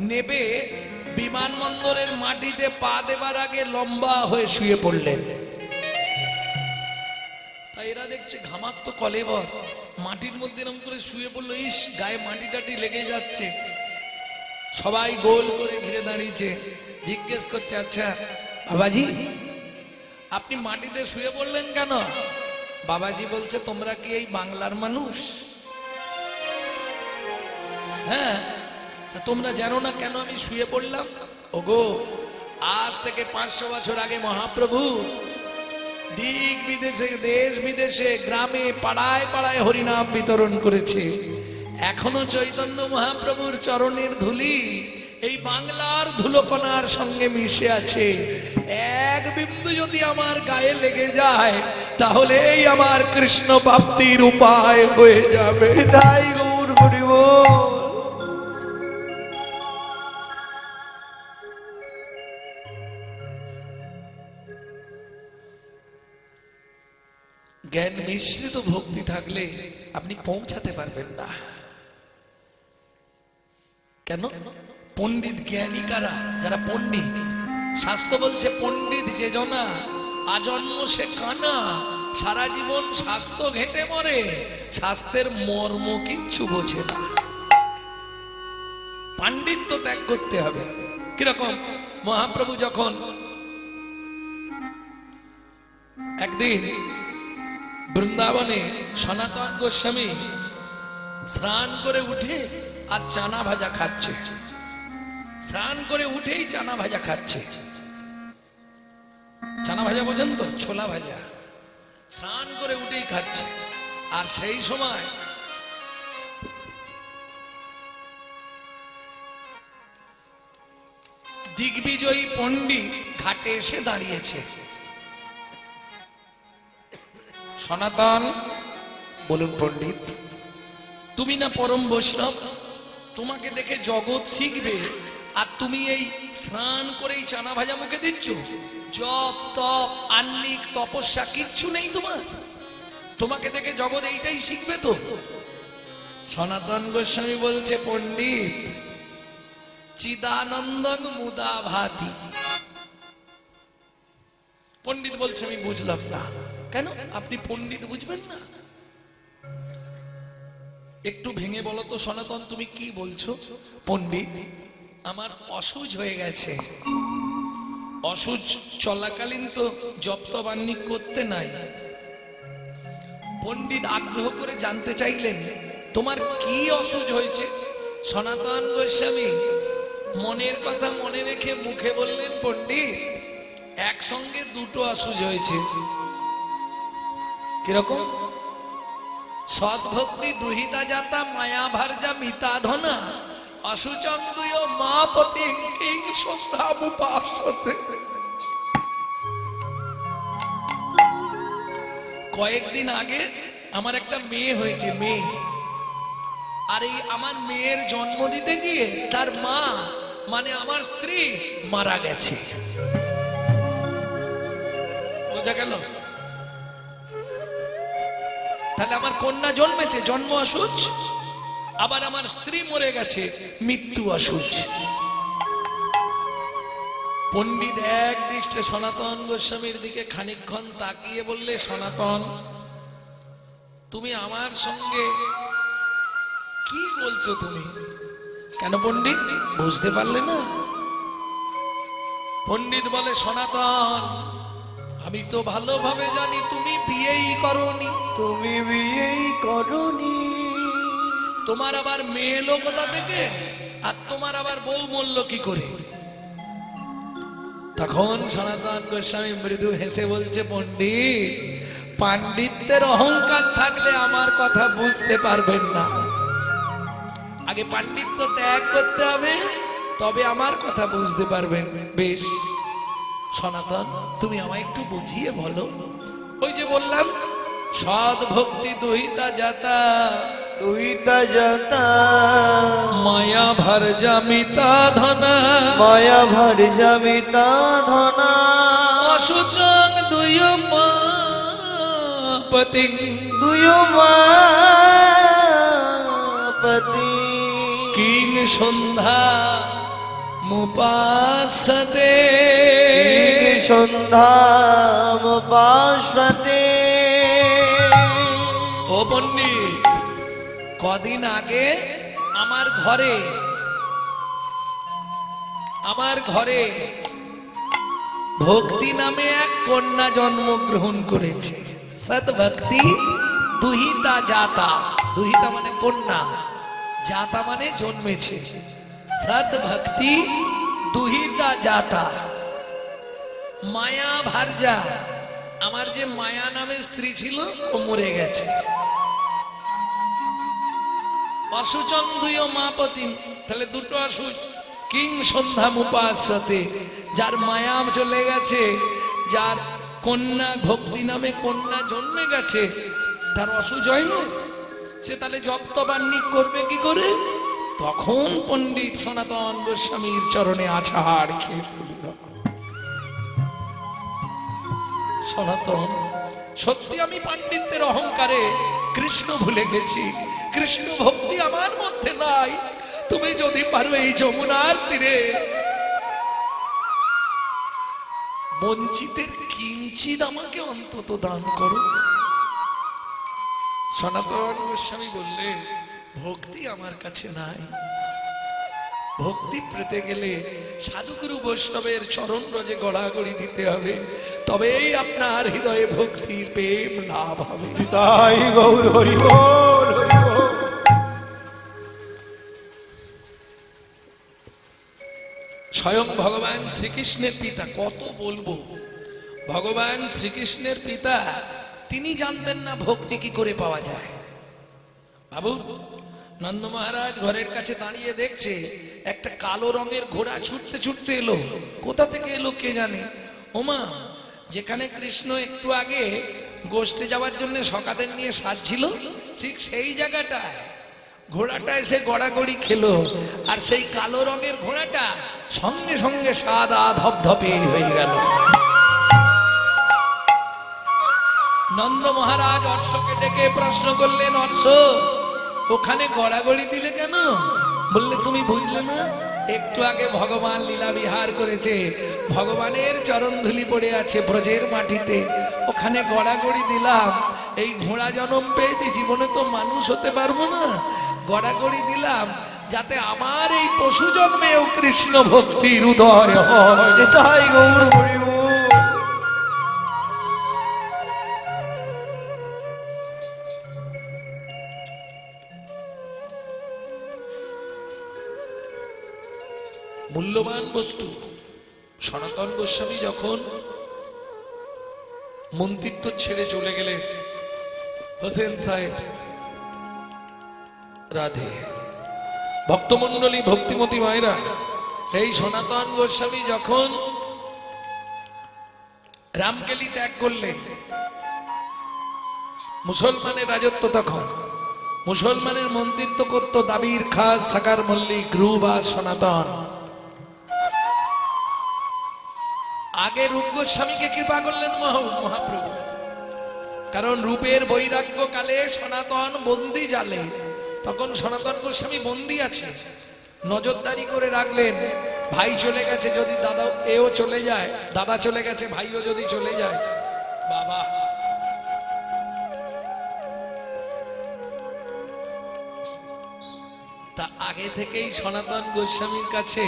নেবে বিমানবন্দরের মাটিতে পা দেবার আগে লম্বা হয়ে শুয়ে পড়লেন। তাই এরা দেখছে ঘামাক্ত কলেবর, মাটির মধ্যে এরকম করে শুয়ে পড়লো, ইস গায়ে মাটি টাটি লেগে যাচ্ছে। সবাই গোল করে ঘিরে দাঁড়িয়েছে, জিজ্ঞেস করছে আচ্ছা বাবাজি আপনি মাটিতে শুয়ে পড়লেন কেন? বাবাজি বলছে তোমরা কি এই বাংলার মানুষ? হ্যাঁ, তা তোমরা জানো না কেন আমি শুয়ে পড়লাম? ওগো, আজ থেকে 500 বছর আগে মহাপ্রভু দিক বিদেশে, দেশ বিদেশে, গ্রামে পাড়ায় পাড়ায় হরিনাম বিতরণ করেছে। এখনো চৈতন্য মহাপ্রভুর চরণের ধুলি এই বাংলার ধুলোকণার সঙ্গে মিশে আছে। এক বিন্দু যদি আমার গায়ে লেগে যায় তাহলে এই আমার কৃষ্ণ প্রাপ্তির উপায় হয়ে যাবে। তাই গৌর হরি বল। জ্ঞান মিশ্রিত ভক্তি থাকলে আপনি পৌঁছাতে পারবেন না। কেন? পণ্ডিত জ্ঞানী কারা? যারা পণ্ডিত। শাস্ত্র বলছে পণ্ডিত যে জনা আজন্ম সে কানা, সারা জীবন শাস্ত্র ঘেঁটে মরে, শাস্ত্রের মর্ম কিচ্ছু বোঝে না। পাণ্ডিত্য ত্যাগ করতে হবে। কিরকম? মহাপ্রভু যখন একদিন বৃন্দাবনে সনাতন গোস্বামী স্নান করে উঠে আর চানা ভাজা খাচ্ছে, স্নান করে উঠেই চানা ভাজা খাচ্ছে। চানা ভাজা বোঝেন তো? ছোলা ভাজা। স্নান করে উঠেই খাচ্ছে। আর সেই সময় দিগ্বিজয়ী পণ্ডিত ঘাটে এসে দাঁড়িয়েছে। সনাতন বলুন, পণ্ডিত তুমি না পরম বৈষ্ণব, তোমাকে দেখে জগৎ শিখবে, আর তুমি এই স্নান করেই চানা ভাজা মুখে দিচ্ছ? জপ তপ আন্নিক তপস্যা কিচ্ছু নেই তোমার? তোমাকে দেখে জগৎ এইটাই শিখবে তো? সনাতন গোস্বামী বলছে পণ্ডিত চিদানন্দং মুদা ভাতি। পণ্ডিত বলছে আমি বুঝলাম না। কেন? আপনি পণ্ডিত বুঝবেন না? একটু ভেঙে বলো তো সনাতন, তুমি কি বলছো? পণ্ডিত আমার অসুজ হয়ে গেছে। অসুজ চলাকালীন তো জপ তপ আন্নিক করতে নাই। পণ্ডিত আগ্রহ করে জানতে চাইলেন তোমার কি অসুজ হয়েছে? সনাতন গোস্বামী মনের কথা মনে রেখে মুখে বললেন পণ্ডিত একসঙ্গে দুটো অসুজ হয়েছে। কিরকম? সদ্ভক্তি দুহিতা যাতা মায়া ভার্যা মিতা ধনা অসুচং দুয় মা পতি কিং সন্ধামুপাসতে। কয়েকদিন আগে আমার একটা মেয়ে হয়েছে, মেয়ে। আর এই আমার মেয়ের জন্ম দিতে গিয়ে তার মা মানে আমার স্ত্রী মারা গেছে। বোঝা গেল? তাহলে আমার কন্যা জন্মেছে, জন্ম অসুচ, আবার আমার স্ত্রী মরে গেছে, মৃত্যু অসুচ। পণ্ডিত এক দৃষ্টে সনাতন গোস্বামীর দিকে খানিকক্ষণ তাকিয়ে বললে, সনাতন, তুমি আমার সঙ্গে কি বলছো? তুমি কেন পণ্ডিত, বুঝতে পারলে না? পণ্ডিত বলে, সনাতন, আমি তো ভালোভাবে জানি তুমি বিয়েই করোনি। তুমি বিয়েই করনি। তোমার আবার মেয়ে এলো কোথা থেকে, আর তোমার আবার বউ মরল কি করে? তখন সনাতন গোস্বামী মৃদু হেসে বলছে, পণ্ডিত, পাণ্ডিত্যের অহংকার থাকলে আমার কথা বুঝতে পারবেন না। আগে পাণ্ডিত্য ত্যাগ করতে হবে, তবে আমার কথা বুঝতে পারবেন। বেশ সনাতন, তুমি আমায় একটু বুঝিয়ে বলো। ওই যে বললাম, সৎ ভক্তি দুহিতা যাতা, দুহিতা যাতা, মায়া ভার জামিতা ধনা, মায়া ভার জামিতা ধনা, অসুচং দুয় পতি, দুয় মাপতি, কিং সন্ধ্যা মুপাসতে, সন্ধ্যাম পাশতে। ও পণ্ডিত, কদিন আগে আমার ঘরে ভক্তি নামে এক কন্যা জন্মগ্রহণ করেছে। সদ্ভক্তি দুহিতা যাতা, দুহিতা মানে কন্যা, যাতা মানে জন্মেছে। সদ্ভক্তি দুহিতা যাতা, মায়া ভার্যা, আমার যে মায়া নামে স্ত্রী ছিল ও মরে গেছে। অসুচং দুয় মাপতি, তাহলে দুটো অসুচ। কিং সন্ধ্যা মুপাসতে, যার মায়া চলে গেছে, যার কন্যা ভক্তি নামে কন্যা জন্মে গেছে, তার অসুচ হয় না? সে তাহলে জপ তবান্নিক করবে কি করে? তখন পণ্ডিত সনাতন গোস্বামীর চরণে আছাড় খেয়ে পড়ল। সনাতন, সত্যি আমি পাণ্ডিত্যের অহংকারে কৃষ্ণ ভুলে গেছি, কৃষ্ণ ভক্তি আমার মধ্যে নাই। তুমি যদি পারো এই যমুনার তীরে বঞ্চিতের কিঞ্চিত আমাকে অন্তত দান করো। সনাতন গোস্বামী বললে, ভক্তি আমার কাছে নাই। ভক্তি পেতে গেলে সাধুগুরু বৈষ্ণবের চরণ রজে গড়াগড়ি দিতে হবে, তবেই আপনার হৃদয়ে ভক্তির প্রেম লাভ হবে। তাই গৌর হরি বল, হরি বল। স্বয়ং ভগবান শ্রীকৃষ্ণের পিতা, কত বলবো, ভগবান শ্রীকৃষ্ণের পিতা তিনি জানতেন না ভক্তি কি করে পাওয়া যায়। বাবু, নন্দ মহারাজ ঘরের কাছে দাঁড়িয়ে দেখছে একটা কালো রঙের ঘোড়া ছুটতে ছুটতে এলো। কোথা থেকে এলো কে জানে। ওমা, যেখানে কৃষ্ণ একটু আগে গোষ্ঠে যাওয়ার জন্য সকাদের নিয়ে সাজছিল, ঠিক সেই জায়গাটায় ঘোড়াটা এসে গড়াগড়ি খেলো। আর সেই কালো রঙের ঘোড়াটা সঙ্গে সঙ্গে সাদা ধপধপে হয়ে গেল। নন্দ মহারাজ অশ্বকে ডেকে প্রশ্ন করলেন, অশ্ব, ওখানে গড়াগড়ি দিলে কেন? বললে, তুমি বুঝলে না, একটু আগে ভগবান লীলা বিহার করেছে, ভগবানের চরণধুলি পড়ে আছে ব্রজের মাটিতে, ওখানে গড়াগড়ি দিলাম। এই ঘোড়া জন্ম পেয়েছি, জীবনে তো মানুষ হতে পারবো না, গড়াগড়ি দিলাম যাতে আমার এই পশু জন্মেও কৃষ্ণ ভক্তির উদয় হয়। তাই গৌর হরি বল। মূল্যবান বস্তু। সনাতন গোস্বামী যখন মন্ত্রিত্ব ছেড়ে চলে গেলেন, হোসেন সাহেব, রাধে ভক্তমন্ডলী, ভক্তিমতী মায়েরা, এই সনাতন গোস্বামী যখন রামকেলি ত্যাগ করলেন, মুসলমানের রাজত্ব, তখন মুসলমানের মন্ত্রিত্ব করত দাবির খাস, সাকার মল্লিক, রূপবাস, সনাতন। আগে রূপ গোস্বামীকে কৃপা করলেন মহাপ্রভু, কারণ রূপের বৈরাগ্য কালে সনাতন বন্দি জালে, তখন সনাতন গোস্বামী বন্দি আছে, নজরদারি করে রাখলেন। ভাই চলে গেছে, যদি দাদা এও চলে যায়, দাদা চলে গেছে, ভাইও যদি চলে যায়, বাবা তা আগে থেকেই সনাতন গোস্বামীর কাছে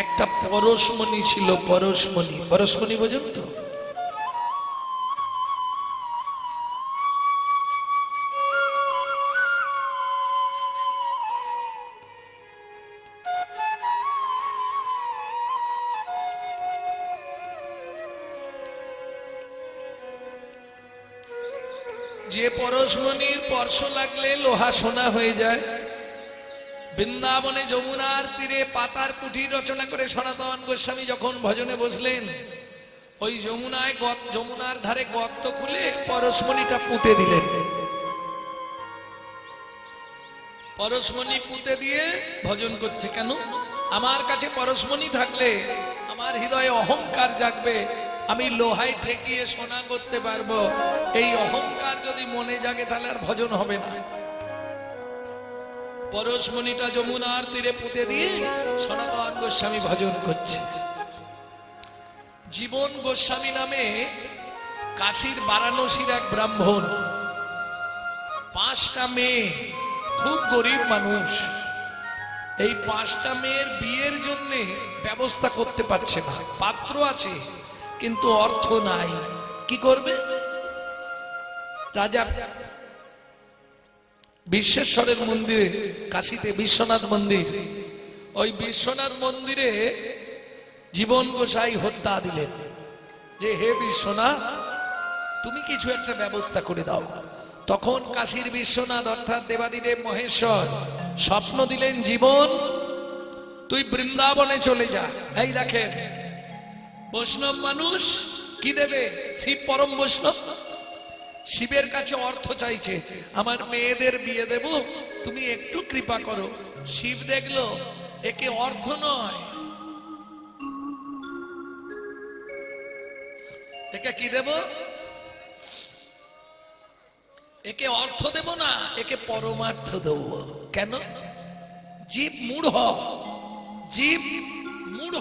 একটা পরশমণি ছিল। পরশমণি, পরশমণি বোঝেন তো? যে পরশমণির স্পর্শ লাগলে লোহা সোনা হয়ে যায়। বৃন্দাবনে যমুনার তীরে পাতার কুঠির রচনা করে সনাতন গোস্বামী যখন ভজনে বসলেন, ওই যমুনার ধারে গর্ত খুলে পরশমণিটা পুঁতে দিলেন। পরশমণি পুঁতে দিয়ে ভজন করছে। কেন? আমার কাছে পরশমণি থাকলে আমার হৃদয়ে অহংকার জাগবে, আমি লোহায় ঠেকিয়ে সোনা করতে পারবো। এই অহংকার যদি মনে জাগে তাহলে আর ভজন হবে না। পরশমণিটা যমুনার তীরে পুঁতে দিয়ে সনাতন গোস্বামী ভজন করছে। জীবন গোস্বামী নামে কাশীর বারাণসীর এক ব্রাহ্মণ, 5টা মেয়ে, খুব গরিব মানুষ। এই 5টা মেয়ের বিয়ের জন্য ব্যবস্থা করতে পারছে না। পাত্র আছে কিন্তু অর্থ নাই, কি করবে? রাজা বিশ্বেশ্বরের মন্দিরে, কাশীতে বিশ্বনাথ মন্দির, ওই বিশ্বনাথ মন্দিরে জীবন গোসাই হত্যা দিলেন যে হে বিশ্বনাথ, তুমি কিছু একটা ব্যবস্থা করে দাও। তখন কাশীর বিশ্বনাথ অর্থাৎ দেবাদিদেব মহেশ্বর স্বপ্ন দিলেন, জীবন তুই বৃন্দাবনে চলে যা। এই দেখেন বৈষ্ণব মানুষ কি দেবে? শিব পরম বৈষ্ণব, শিবের কাছে অর্থ চাইছে, আমার মেয়েদের বিয়ে দেব, তুমি একটু কৃপা করো। শিব দেখলো একে অর্থ নয়, একে কি দেব? একে অর্থ দেব না, একে পরমার্থ দেব। কেন? জীব মূঢ়, জীব মূঢ়,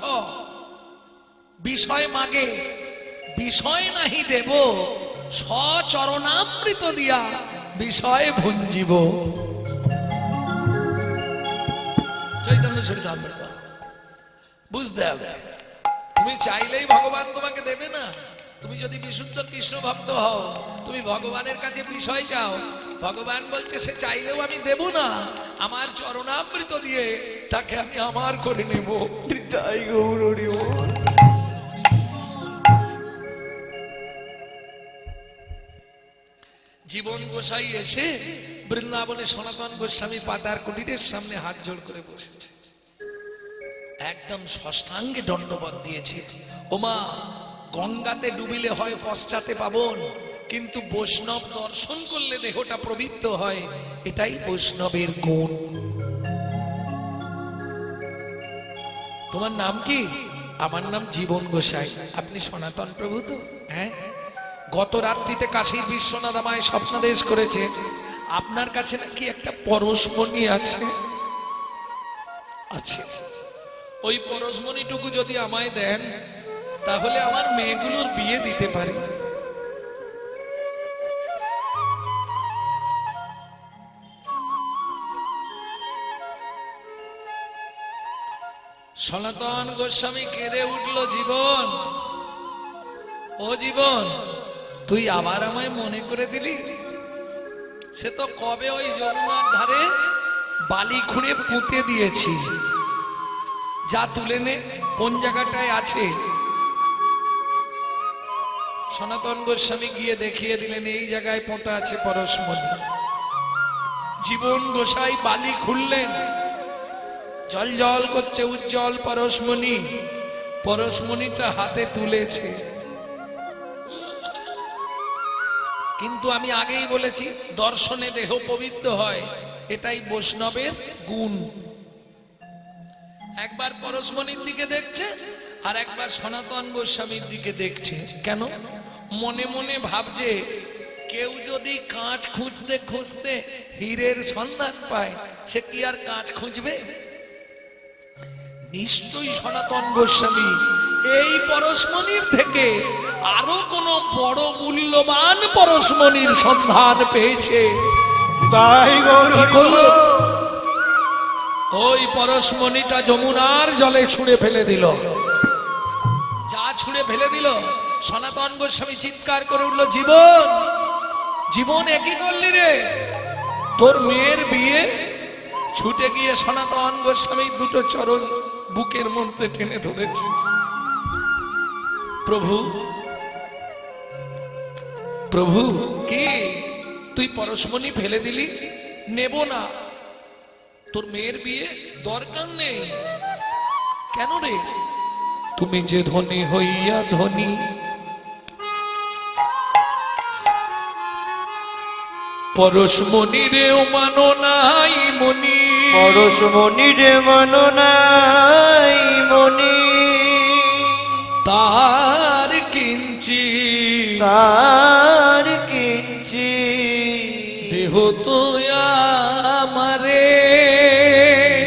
বিষয় মাগে, বিষয় নাহি দেব, সচরণামৃত দিয়া বিষয় ভুঞ্জিব। চৈতন্য চরিতামৃত বুঝতে হবে। তুমি চাইলেই ভগবান তোমাকে দেবে না। তুমি যদি বিশুদ্ধ কৃষ্ণ ভক্ত হও, তুমি ভগবানের কাছে বিষয় চাও, ভগবান বলছে সে চাইলেও আমি দেব না, আমার চরণামৃত দিয়ে তাকে আমি আমার করে নেব। তাই গৌর হরি বল। জীবন গোসাই এসে বৃন্দাবনে সনাতন গোস্বামী পাতার কুটিরের সামনে হাত জোড় করে বসেছে, একদম ষষ্ঠাঙ্গে দণ্ডবত দিয়েছে। ওমা, গঙ্গাতে ডুবিলে হয় পশ্চাতে পাবন, কিন্তু বৈষ্ণব দর্শন করলে দেহটা পবিত্র হয়, এটাই বৈষ্ণবের গুণ। তোমার নাম কি? আমার নাম জীবন গোসাই। আপনি সনাতন প্রভু তো? হ্যাঁ। গত রাত্রিতে কাশীর বিশ্বনাথ আমায় স্বপ্নাদেশ করেছে, আপনার কাছে নাকি একটা পরশমণি আছে। আছে, ওই পরশমণিটুকু যদি আমায় দেন তাহলে আমার মেয়েগুলোর বিয়ে দিতে পারি। সনাতন গোস্বামী কেঁদে উঠল, জীবন, ও জীবন, তুই আবার আমায় মনে করে দিলি? সে তো কবে ওই যমুনার ধারে বালি খুঁড়ে পুঁতে দিয়েছি, যা তুলে নে, কোন জায়গাটায় আছে। সনাতন গোস্বামী গিয়ে দেখিয়ে দিলেন, এই জায়গায় পোঁতা আছে পরশমণি। জীবন গোসাই বালি খুললেন, জল জল করছে উজ্জ্বল পরশমণি। পরশমণিটা হাতে তুলেছে, কিন্তু আমি আগেই বলেছি দর্শনে দেহ পবিত্র হয়, এটাই বৈষ্ণবের গুণ। একবার পরশমণির দিকে দেখছে আর একবার সনাতন গোস্বামীর দিকে দেখছে। কেন? মনে মনে ভাবছে, কেউ যদি কাঁচ খুঁজতে খুঁজতে হীরের সন্ধান পায়, সে কি আর কাঁচ খুঁজবে? নিশ্চয়ই সনাতন গোস্বামী এই পরশমণির থেকে আরো কোন বড় মূল্যবান পরশমণির সন্ধান পেয়েছে। তাই গৌর কি করলো? ওই পরশমণিটা যমুনার জলে ছুঁড়ে ফেলে দিল। যা ছুঁড়ে ফেলে দিল, সনাতন গোস্বামী চিৎকার করে উঠল, জীবন জীবন একই করলি রে, তোর মেয়ের বিয়ে। ছুটে গিয়ে সনাতন গোস্বামী দুটো চরণ বুকের মধ্যে টেনে ধরেছে। প্রভু প্রভু, কি তুই পরশমণি ফেলে দিলি? নেব না, তোর মেয়ের বিয়ে দরকার নেই। কেন রে? তুমি যে ধনী হইয়া ধনী, পরশমণি রে মানো নাই মনি, পরশমণি রে মানো নাই মনি, তার কিঞ্চি তার কিঞ্চি দেহ তো আমারে,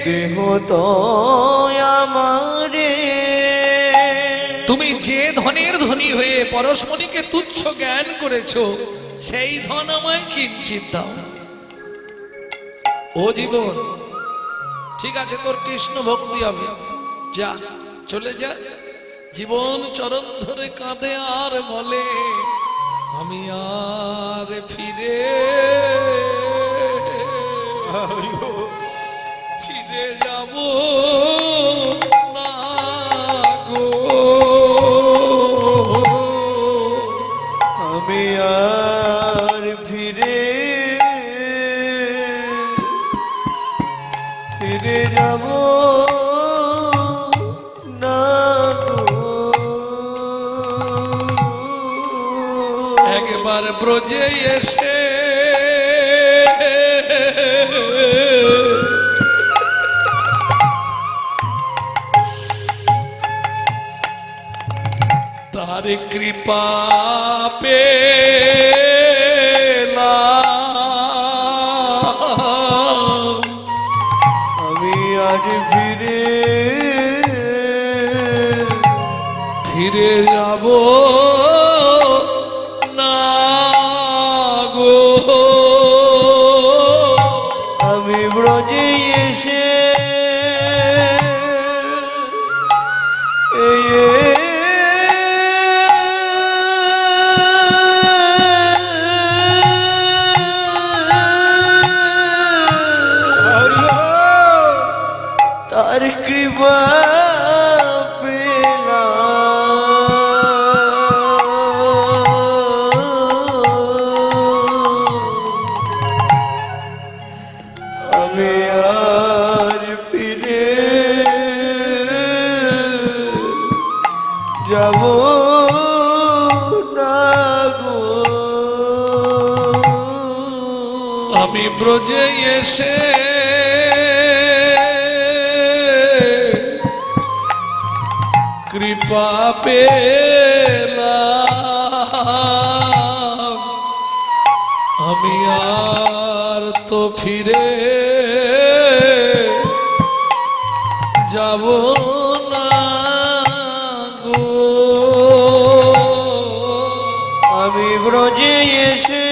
দেহ তো আমারে। তুমি যে ধনের ধনী হয়ে পরশমণিকে তুচ্ছ জ্ঞান করেছো, সেই ধন আমায় কিঞ্চিত দাও। ও জীবন, ঠিক আছে, তোর কৃষ্ণ ভক্তি হবে, যা চলে যা। জীবন চরণ ধরে কাঁদে আর বলে, আমি আর ফিরে ফিরে যাব না গো, আমি আর ফিরে ফিরে যাব না গো। একবার ব্রজে এসে তার কৃপা পেলাম, আমি আজ ফিরে ফিরে যাব না গো। আমি ব্রজে এসে তার কৃপা আমি আর ফিরে যাব না গো। আমি ব্রজে এসে কৃপা পেলাম, আমি আর তো ফিরে যাব না গো। আমি ব্রজে এসে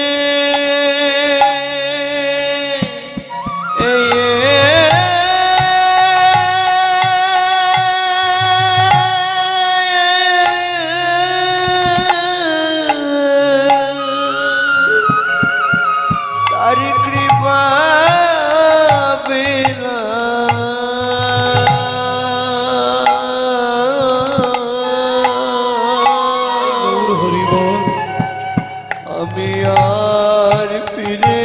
তার কৃপা গৌর হরি বল। আমি আর ফিরে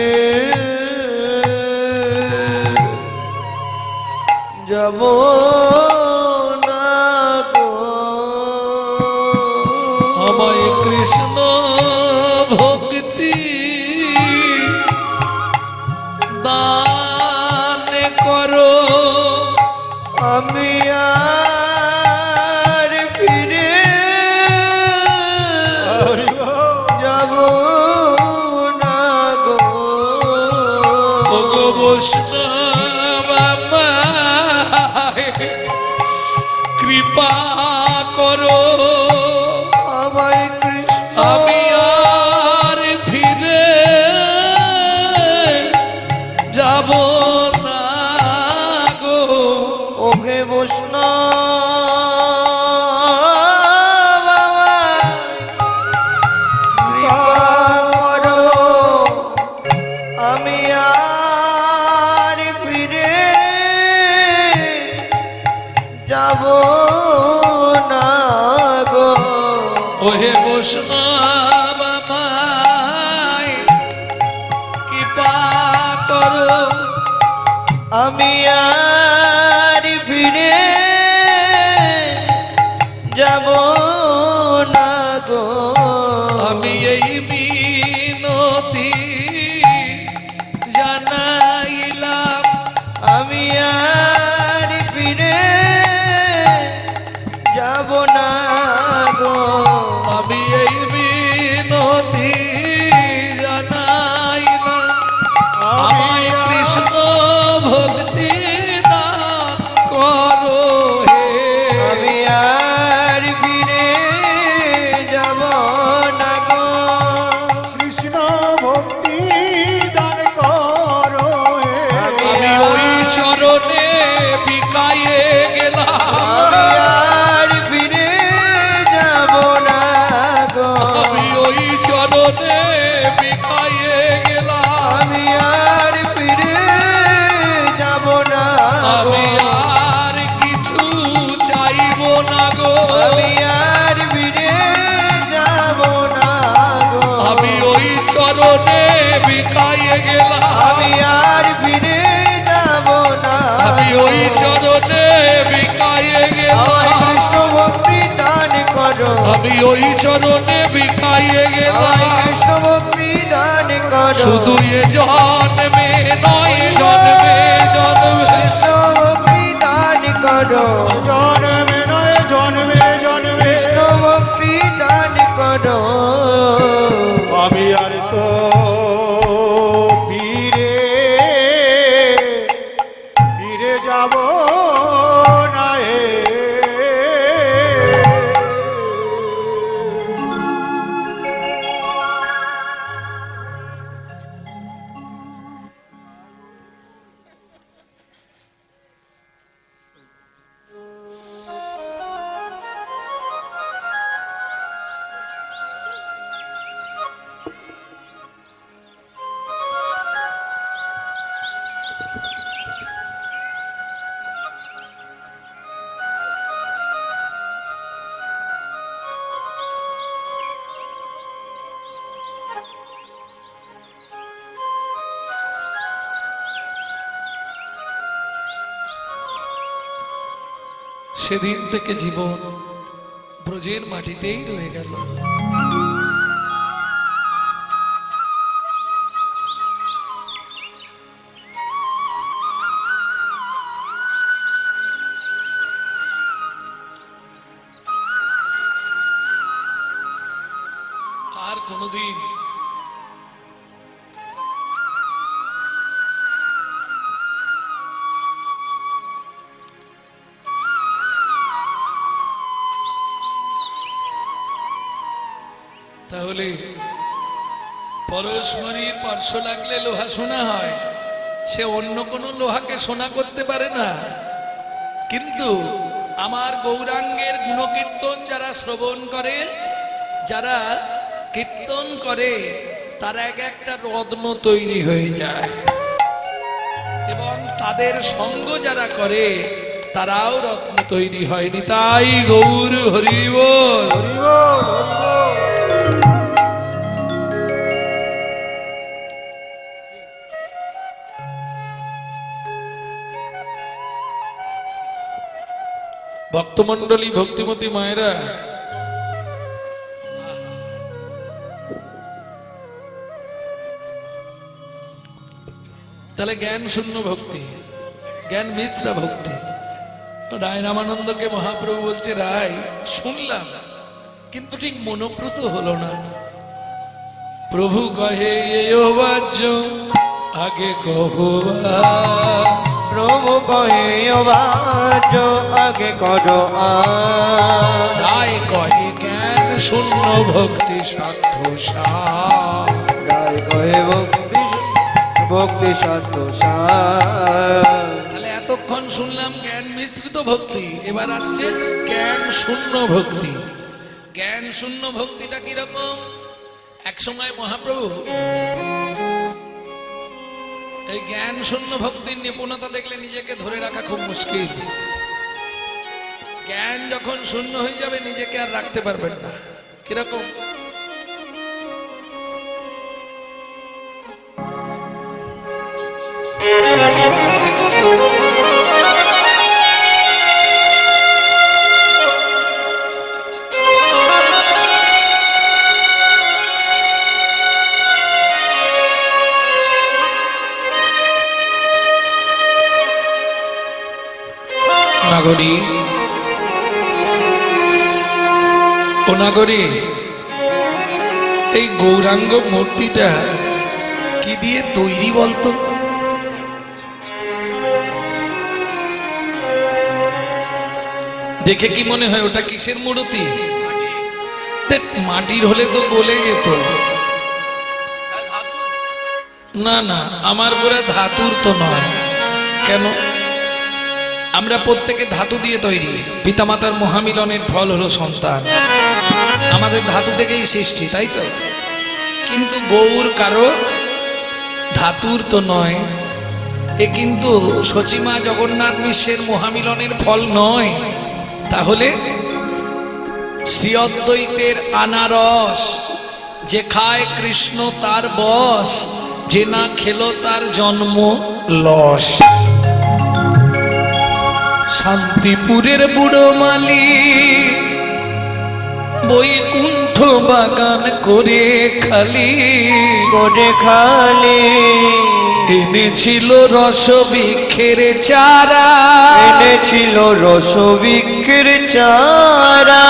যাব না গো। আমায় কৃষ্ণ ভক্তি দান করো, আমি আর ফিরে যাব না গো। ওগো বৈষ্ণব আমায় ওহে বৈষ্ণব আমায় কৃপা করো, আমি আর ফিরে যাব না গো। আমি এই মিনতি জানাইলাম, আমি আর ফিরে যাব না গো। আমি এই মিনতি জানাইলাম, আমায় কৃষ্ণ ভক্তি দান করো হে। আমি আর ফিরে যাব না গো। কৃষ্ণ ভক্তি দান করো হে। আমি ওই চরণে বিকায়ে গেলাম, আমি আর ফিরে যাব না গো। আমি ওই চরণে বিকায়ে গেলাম, আমি আর ফিরে যাব না গো। আমি আর কিছু চাইব না গো। আমি আর ফিরে যাব না গো। আমি ওই চরণে বিকায়ে গেলাম, আমি আর ফিরে যাব না। আমি ওই চরণে বিকায়ে আমার গেলাম, কৃষ্ণ ভক্তি দান করো। আমি ওই চরণে বিকায়ে আমার গেলাম। কৃষ্ণ ভক্তি দান করো। শুধু এ জন্মে নয়, জন্মে জন্মে কৃষ্ণ ভক্তি দান করো। জন্মে নয় জন্মে জন্মে কৃষ্ণ ভক্তি দান করো। আমি আর তো ফিরে ফিরে যাব না হে। সেদিন থেকে জীবন ব্রজের মাটিতেই রয়ে গেল। আর কোনদিন তাহলে পরশমণির পার্শ্ব লাগলে লোহা সোনা হয়, সে অন্য কোনো লোহাকে সোনা করতে পারে না। কিন্তু আমার গৌরাঙ্গের গুণকীর্তন যারা শ্রবণ করে, যারা কীর্তন করে, তারা এক একটা রত্ন তৈরি হয়ে যায়, এবং তাদের সঙ্গ যারা করে তারাও রত্ন তৈরি হয়নি। তাই গৌর হরি বল। হরি বল, হরি বল। ভক্তমণ্ডলী, ভক্তিমতী মায়েরা, তাহলে জ্ঞান শূন্য ভক্তি, জ্ঞান মিশ্রা ভক্তি। রায় রামানন্দকে মহাপ্রভু বলছে, রায় শুনলাম কিন্তু ঠিক মনোপ্রত হলো না। প্রভু কহে এও বাজ্য আগে কহবা, প্রভু কহে বাজ আগে করো রায় কহে জ্ঞান শূন্য ভক্তি সাধ্য সার। রায় কহে ভক্তি ভক্তি সাধ্য তাহলে এতক্ষণ শুনলাম জ্ঞান মিশ্রিত ভক্তি, এবার আসছে জ্ঞান শূন্য ভক্তি। জ্ঞান শূন্য ভক্তিটা কিরকম? এক সময় মহাপ্রভু এই জ্ঞান শূন্য ভক্তির নিপুণতা দেখলে নিজেকে ধরে রাখা খুব মুশকিল। জ্ঞান যখন শূন্য হয়ে যাবে নিজেকে আর রাখতে পারবেন না। কিরকম? নাগরী, ও নাগরী, এই গৌরাঙ্গ মূর্তিটা কি দিয়ে তৈরি বলতো? দেখে কি মনে হয় ওটা কিসের মূর্তি? মাটির হলে তো গলে যেত। না না, আমার পুরা ধাতুর তো নয়। কেন? আমরা প্রত্যেকে ধাতু দিয়ে তৈরি। পিতামাতার মহামিলনের ফল হলো সন্তান, আমাদের ধাতু থেকেই সৃষ্টি, তাই তো? কিন্তু গৌর কারো ধাতুর তো নয়। এ কিন্তু সচিমা জগন্নাথ মিশ্রের মহামিলনের ফল নয়। তাহলে শ্রী অদ্বৈতের আনারস, যে খায় কৃষ্ণ তার বশ, যে না খেলো তার জন্ম লস। শান্তিপুরের বুড়ো মালি বৈকুণ্ঠ বাগান করে খালি এনেছিল রসবৃক্ষের চারা, এনেছিল রসবৃক্ষের চারা।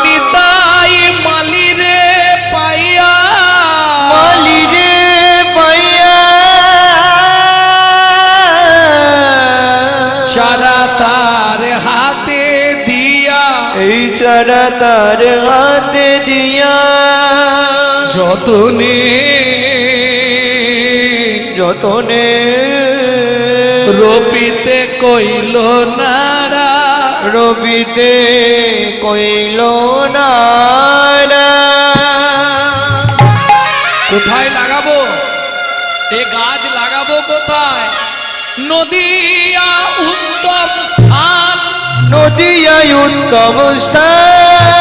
নিতাই মালিরে পাইয়া, মালিরে পাইয়া চারা তার হাতে দিয়া, এই চারা তার হাতে দিয়া যতনে যতনে রবিতে কইল নারা, রবিতে কইল নারা। কোথায় লাগাবো এ গাছ? লাগাবো কোথায়? নদিয়া উত্তম স্থান, নদিয়ায় উত্তম স্থান,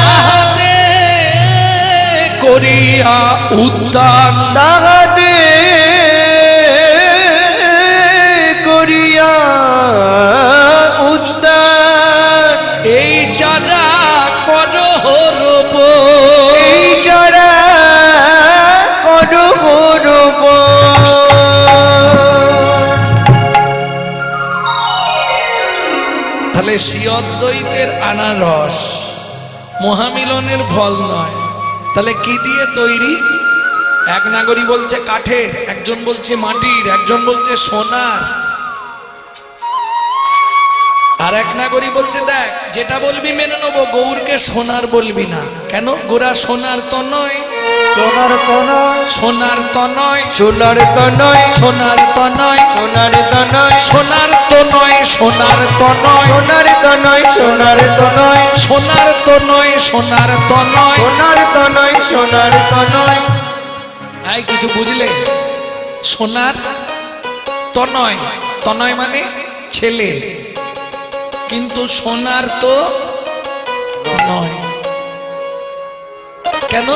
তাহাতে করিয়া উদ্যান, তাহাতে করিয়া উদ্যান। এই চারা করো রোপ, এই চারা করো রোপ। তাহলে শ্রী অদ্বৈতের আনারস মহামিলনের ফল নয়। তাহলে কি দিয়ে তৈরি? এক নাগরী বলছে কাঠের, একজন বলছে মাটির, একজন বলছে সোনার, আর এক নাগরী বলছে দেখ যেটা বলবি মেনে নেবো, গৌরকে সোনার বলবি না। কেন? গোরা সোনার তো নয়, সোনার তো নয়, সোনার তো নয়, সোনার তো নয়, সোনার তো নয়, সোনার তো নয়, সোনার তো নয়, সোনার তো নয়, সোনার তো নয়, সোনার তো নয়, সোনার তো নয়, সোনার তো নয়, সোনার তো নয়, সোনার তো নয়। এই কিছু বুঝলে? সোনার তনয়, তনয় মানে ছেলে, কিন্তু সোনার তো নয়। কেন?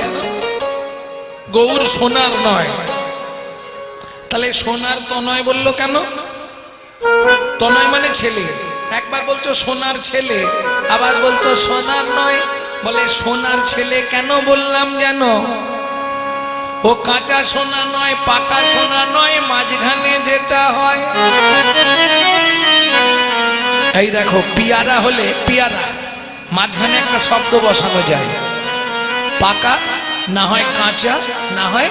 গৌর সোনার নয়। তাহলে সোনার তনয় বললো কেন? তনয় মানে ছেলে। একবার বলছো সোনার ছেলে, আবার বলছো সোনার নয়। বলে সোনার ছেলে কেন বললাম জানো? ও কাঁচা সোনা নয়, পাকা সোনা নয়, মাঝখানে যেটা হয়। এই দেখো পিয়ারা হলে পিয়ারা, মাঝখানে একটা শব্দ বসানো যায়। পাকা না হয় কাঁচা, না হয়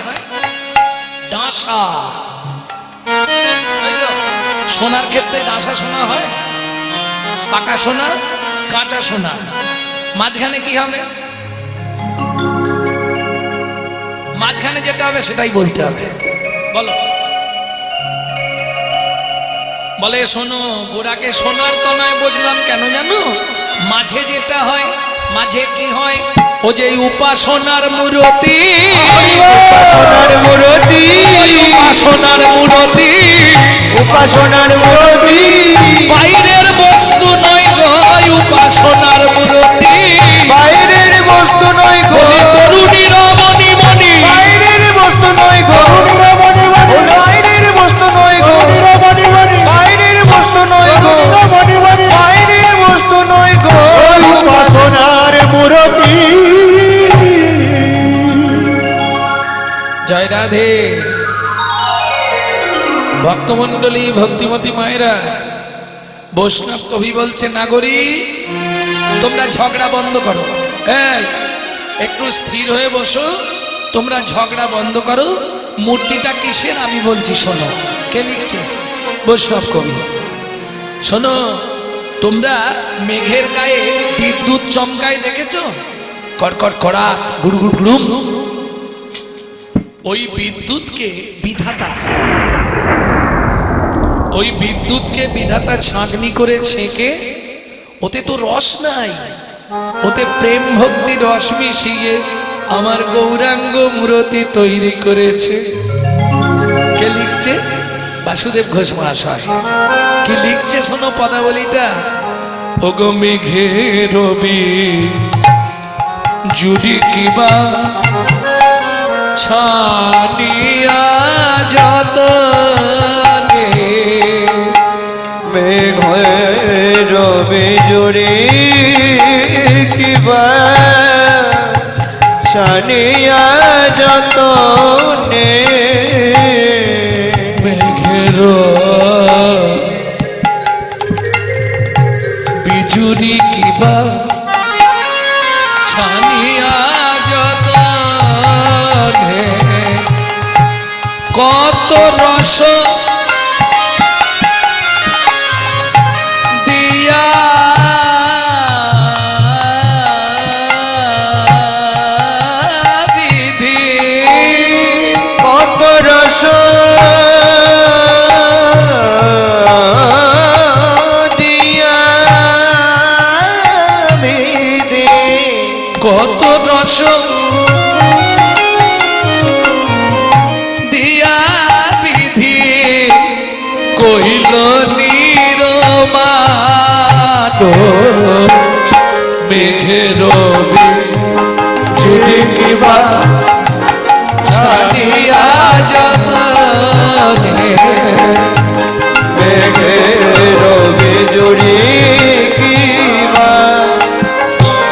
ডাঁসা। সোনার ক্ষেত্রে ডাঁসা সোনা হয়, পাকা সোনা, কাঁচা সোনা। মাঝখানে কি হবে? মাঝখানে যেটা হবে সেটাই বলতে হবে। বলো। বলে শোনো, গোড়াকে সোনার তো নয় বুঝলাম কেন জানো? মাঝে যেটা হয়, মাঝে কি হয়? ও যে উপাসনার মূরতি, উপাসনার মূরতি, উপাসনার মূরতি, উপাসনার মূরতি, বাইরের বস্তু নয় গো উপাসনার মূরতি, বাইরের রাধে। ভক্তমণ্ডলী, ভক্তিমতী মায়েরা, বৈষ্ণব কবি বলছে, নাগরী তোমরা ঝগড়া বন্ধ করো। এই একটু স্থির হয়ে বসো, তোমরা ঝগড়া বন্ধ করো। মূর্তিটা কিসের আমি বলছি, শোনো। কে লিখছে? বৈষ্ণব কবি। শোনো, তোমরা মেঘের গায়ে বিদ্যুৎ চমকায় দেখেছো? কড়কড় কড়া, গুড়গুড় গুড়ুম। ওই বিদ্যুৎকে বিধাতা, ওই বিদ্যুৎকে বিধাতা ছাঁকনি করে ছেঁকে, ওতে তো রস নাই, ওতে প্রেম ভক্তি রস মিশিয়ে আমার গৌরাঙ্গ মূরতি তৈরি করেছে। কে লিখছে? বাসুদেব ঘোষ মহাশয়। কি লিখছে শোনো পদাবলীটা। ওগো মেঘের রবি জুড়ি কিবা ছানিয়া যতনে, মেঘের বিজুড়ি কিবা ছানিয়া যতনে, মেঘের বিজুরি কিবা ছানিয়া যতনে, কত রস দিয়া বিধি, কত রস দিয়া বিধি, কত রস দিয়া বিধি, কইল নিরমানো, মেঘের জুড়ি কিবা ছানিয়া যতনে, মেঘের বিজুড়ি কিবা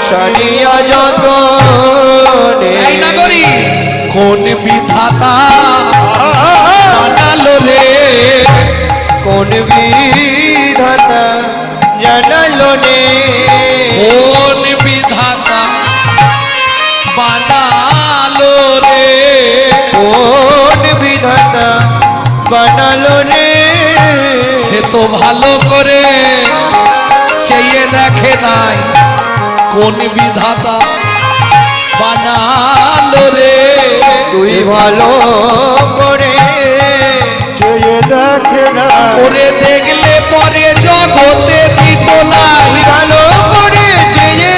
ছানিয়া যতনে। এই নাগরী কোন বিধাতা বানালো রে, কোন বিধাতা জানালো নে, কোন বিধাতা বানালো রে, কোন বিধাতা বানালো নে, সে তো ভালো করে চেয়ে দেখে নাই, কোন বিধাতা বানালো রে। তুই ভালো করে চেয়ে দেখে না, ওরে দেখলে পরে জগতে দিত নাই, ভালো করে চেয়ে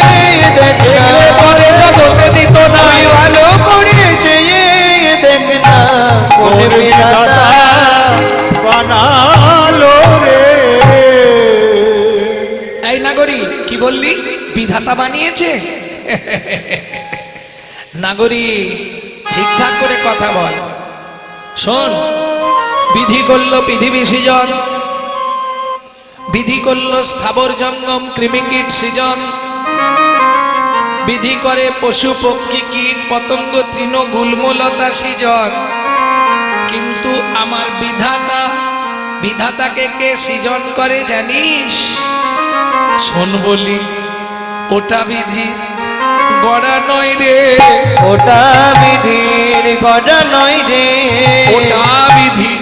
দেখে না, দেখলে পরে জগতে দিত নাই, ভালো করে চেয়ে দেখে না, কোন বিধাতা বানালো রে। এই নাগরী কি বললি? বিধাতা বানিয়েছে? নাগরী ঠিকঠাক করে কথা বল। শোন, বিধি করলো পৃথিবী সৃজন, বিধি করলো স্থাবর জঙ্গম কৃমিকীট সৃজন, বিধি করে পশু পক্ষী কীট পতঙ্গ তৃণ গুল্মলতা সৃজন। কিন্তু আমার বিধাতা, বিধাতাকে কে সৃজন করে জানিস? শোন বলি, ওটা বিধির গড়া নয় রে, ওটা বিধির গড়া নয় রে, ওটা বিধির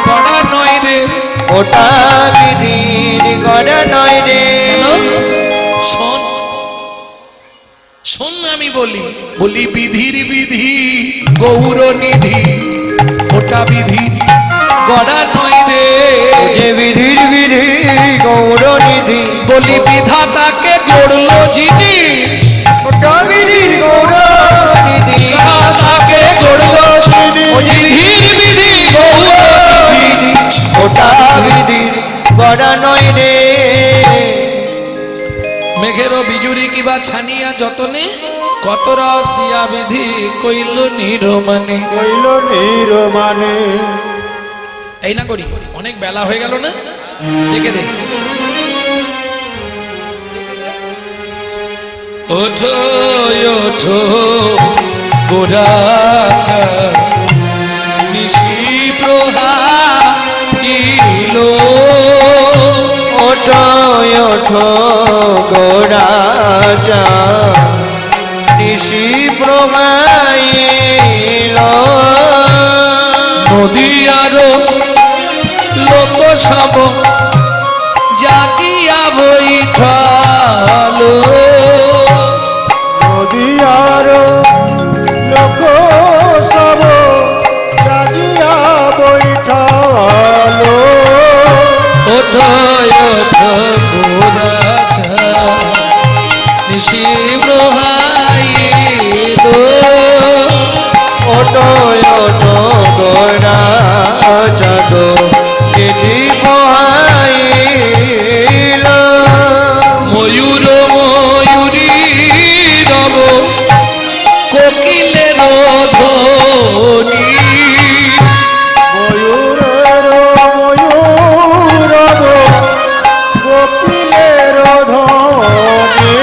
গড়া নয় রে। ওটা বিধির গড়া নয় রে। কেন? শোন, শোন আমি বলি, বলি বিধির বিধি গৌর নিধি, ওটা বিধির গড়া নয় রে। যে বিধির বিধি গৌর নিধি, বলি বিধাতাকে গড়লো যিনি, ওটা বিধির গৌর নিধি, বিধাতাকে গড়লো যিনি, বিধির বিধি গৌর নিধি, ওটা বিধির গড়া নয় রে। মেঘেরও বিজুরি কিবা ছানিয়া যতনে, কত রস দিয়া বিধি কইল নিরমানে। কইল নিরমানে। এই না করি, অনেক বেলা হয়ে গেল না, দেখে দে। ওঠো ওঠো গোরাচা গোরাজা নিশি প্রমাইল নদিয়ার লোক সব জাগিয়া বৈঠাল নদিয়ার লোক সব জাগিয়া বৈঠাল ওঠ ওঠ গোরাজা নিশি প্রহাইল ওটো ওটো গোরাজা গো নিশি প্রহাইল ময়ূর ময়ূরী রব কোকিলের ধ্বনি ময়ূরের ময়ূর কোকিলের ধ্বনি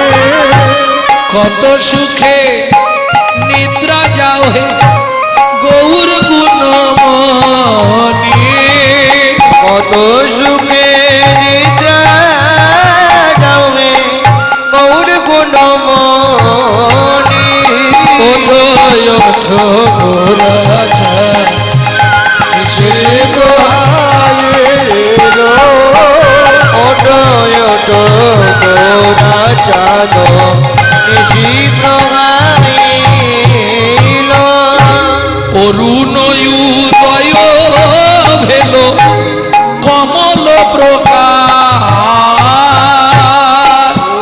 কত সুখে নিদ্রা যাও হে গৌর গুণমণি কত সুখে নিদ্রা যাবে গৌর গুণমণি ওঠ ওঠ গোরাজা নিশি প্রহাইল ওটো ওটো গোরাজা গো নিশি প্রহাইল অরুণ উদয় ভেল কমল প্রকাশ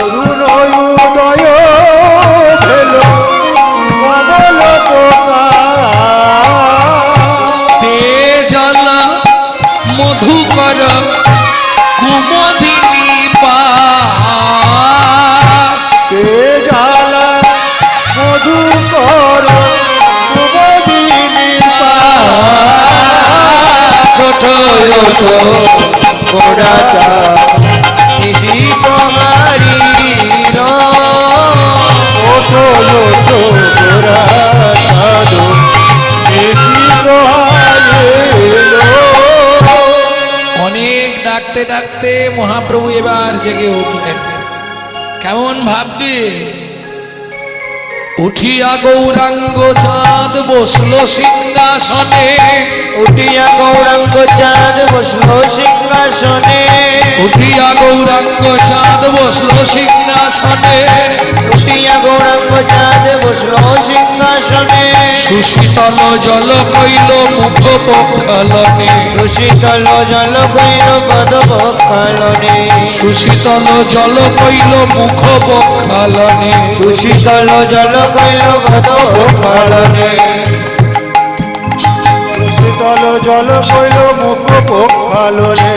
অরুণোদয় ভেল কমল প্রকাশ তেজল মধুকর কুমদিনী পাশ জালা মধুকর কুমদিনী ছোট ছোট গোরাজা নিশি প্রহারিল ওঠো ওঠো গোরা সাধু বেশি প্রহাইল অনেক ডাকতে ডাকতে মহাপ্রভু এবার জেগে উঠলেন। কেমন ভাববে? উঠিয়া গৌরাঙ্গ চাঁদ বসলো সিংহাসনে, উঠিয়া গৌরাঙ্গ চাঁদ বসলো সিংহাসনে, উঠিয়া গৌরাঙ্গ চাঁদ বসলো সিংহাসনে, উঠিয়া গৌরাঙ্গ চাঁদ বসলো সিংহাসনে, সুশীতল জল কইল মুখ পক্ষালনে, সুশীতল জল কইল পদ পক্ষালনে, সুশীতল জল কইল মুখ পক্ষালনে, সুশীতল জল কইল পদ পক্ষালনে, শীতল জল কইল মুখ পক্ষালনে,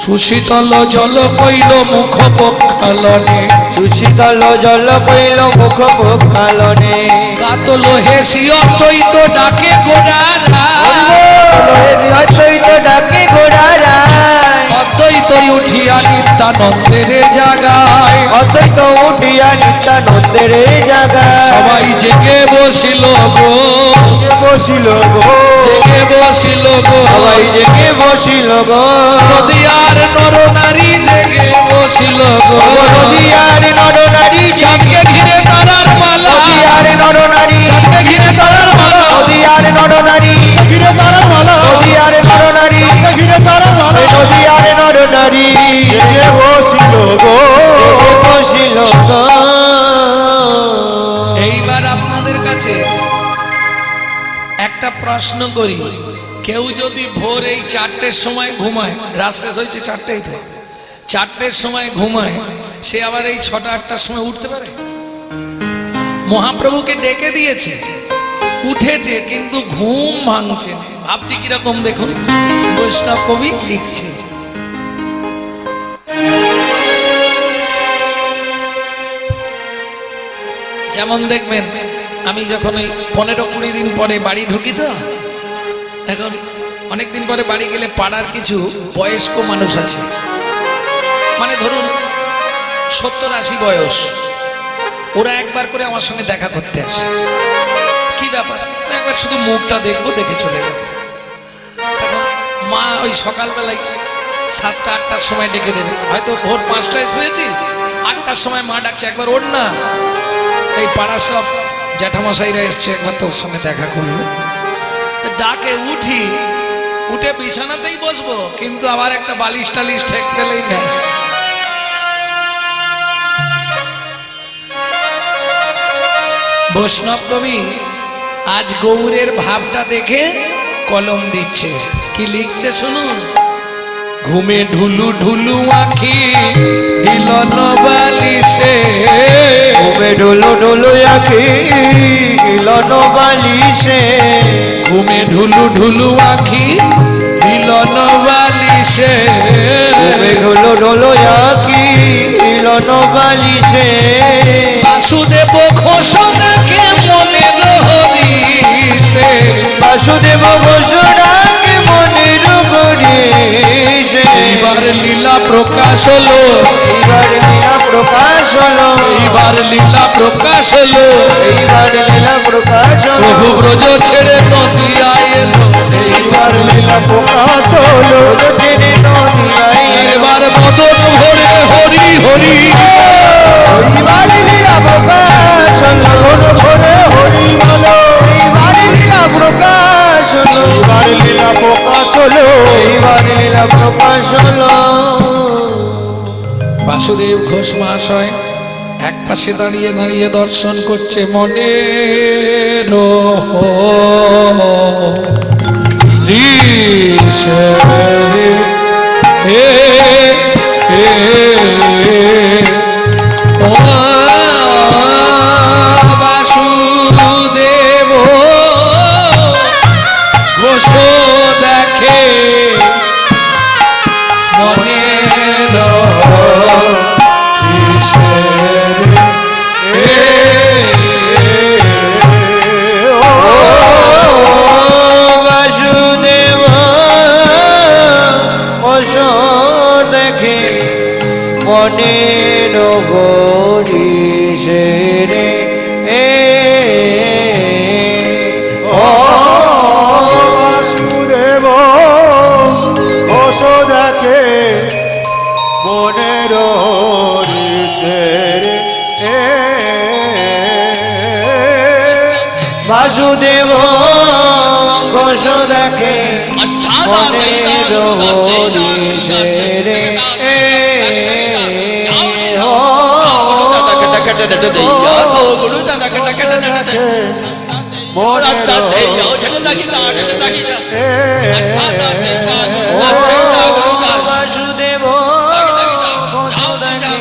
সুশীতল জল কইল মুখ পক্ষালনে, সুশীতল জল কইল মুখ পক্ষালনে, কাতল হেসি অতৈত ডাকে গোড়ারা, অদ্বৈত ডাকে গোড়ারা, অদ্বৈত উঠিয়া নিত্যানন্দের জাগায়, অদ্বৈত উঠিয়া নিত্যানন্দের জাগায়, সবাই জেগে বসিল গো, বসিল গো জেগে বসিল গো, সবাই জেগে বসিল গো, নদিয়ার নর নারী জেগে বসিল গো, নদিয়ার নর নারী চাঁদকে ঘিরে তারার মালা, নদিয়ার নর নারী চাঁদকে ঘিরে তারার মালা, নদিয়ার নর নারী ঘিরে তারা মালা, নদিয়ার নর নারী ঘিরে তারা মালা, নদিয়ার নর নারী জেগে বসিল গো জেগে বসিল গো। এইবার আপনাদের কাছে একটা প্রশ্ন করি, কেউ যদি ভোর এই 4টের সময় ঘুমায়, রাত শেষ হয়েছে 4টেতে, 4টের সময় ঘুমায়, সে আবার এই 6টা-8টার সময় উঠতে পারে? মহাপ্রভুকে ডেকে দিয়েছে, উঠেছে, কিন্তু ঘুম ভাঙছে না। ভাবটি কিরকম দেখুন, বৈষ্ণব কবি লিখছে, যেমন দেখবেন আমি যখন ওই 15-20 দিন পরে বাড়ি ঢুকি, তো এখন অনেকদিন পরে বাড়ি গেলে পাড়ার কিছু বয়স্ক মানুষ আছে, মানে ধরুন 70-80 বয়স, ওরা একবার করে আমার সঙ্গে দেখা করতে আসে। কি ব্যাপার? একবার শুধু মুখটা দেখবো, দেখে চলে যাবো। তখন মা ওই সকালবেলায় 7টা-8টার সময় ডেকে দেবে, হয়তো ভোর 5টায় শুয়েছি, 8টার সময় মা ডাকছে, একবার ওর না, এই পাড়ার সব জ্যাঠামশাইরা এসছে, একবার তোর সঙ্গে দেখা করবে। তো ডাকে উঠি, উঠে বিছানাতেই বসবো, কিন্তু আবার একটা বালিশ টালিশ ঠেক পেলেই ব্যাস। বৈষ্ণব কবি আজ গৌরের ভাবটা দেখে কলম দিচ্ছে, কি লিখছে শুনুন। ঘুমে ঢুলু ঢুলু আখি হিলন বালিশে, ঘুমে ঢুলু ঢুলু আখি হিলন বালিশে, ঘুমে ঢুলু ঢুলু আখি হিলন বালিশে, ঘুমে ঢুলু ঢুলু আখি হিলন বালিশে। বাসুদেব ঘোষ দেখে মনের হরিষে, বাসুদেব ঘোষ ডাকে মনের হরিষে। এইবার লীলা প্রকাশ হলো, এইবার লীলা প্রকাশ হলো, এইবার লীলা প্রকাশ হলো, এইবার লীলা প্রকাশ হলো। প্রভু ব্রজ ছেড়ে নদিয়ায় এলো, এইবার লীলা প্রকাশ হলো, ছেড়ে নদিয়ায় এলো। এবার মদন ভরে হরি হরি, এইবার লীলা প্রকাশ হলো, ভরে হরি বলো। এইবার লীলা প্রকাশ হলো, এইবার লীলা প্রকাশ হলো। এইবার লীলা প্রকাশ হলো। বাসুদেব ঘোষ মহাশয় এক পাশে দাঁড়িয়ে দাঁড়িয়ে দর্শন করছে মনের হরিষে। হে হে ও বাসুদেব ঘোষ দেখে মনের হরিষে। বাসুদেব ঘোষ দেখে মনের হরিষে রে। ও বাসুদেব ঘোষ দেখে মনের হরিষে রে। বাসুদেব ঘোষ দেখে মনের হরিষে রে। বাসুদেব ঘোষ দেখে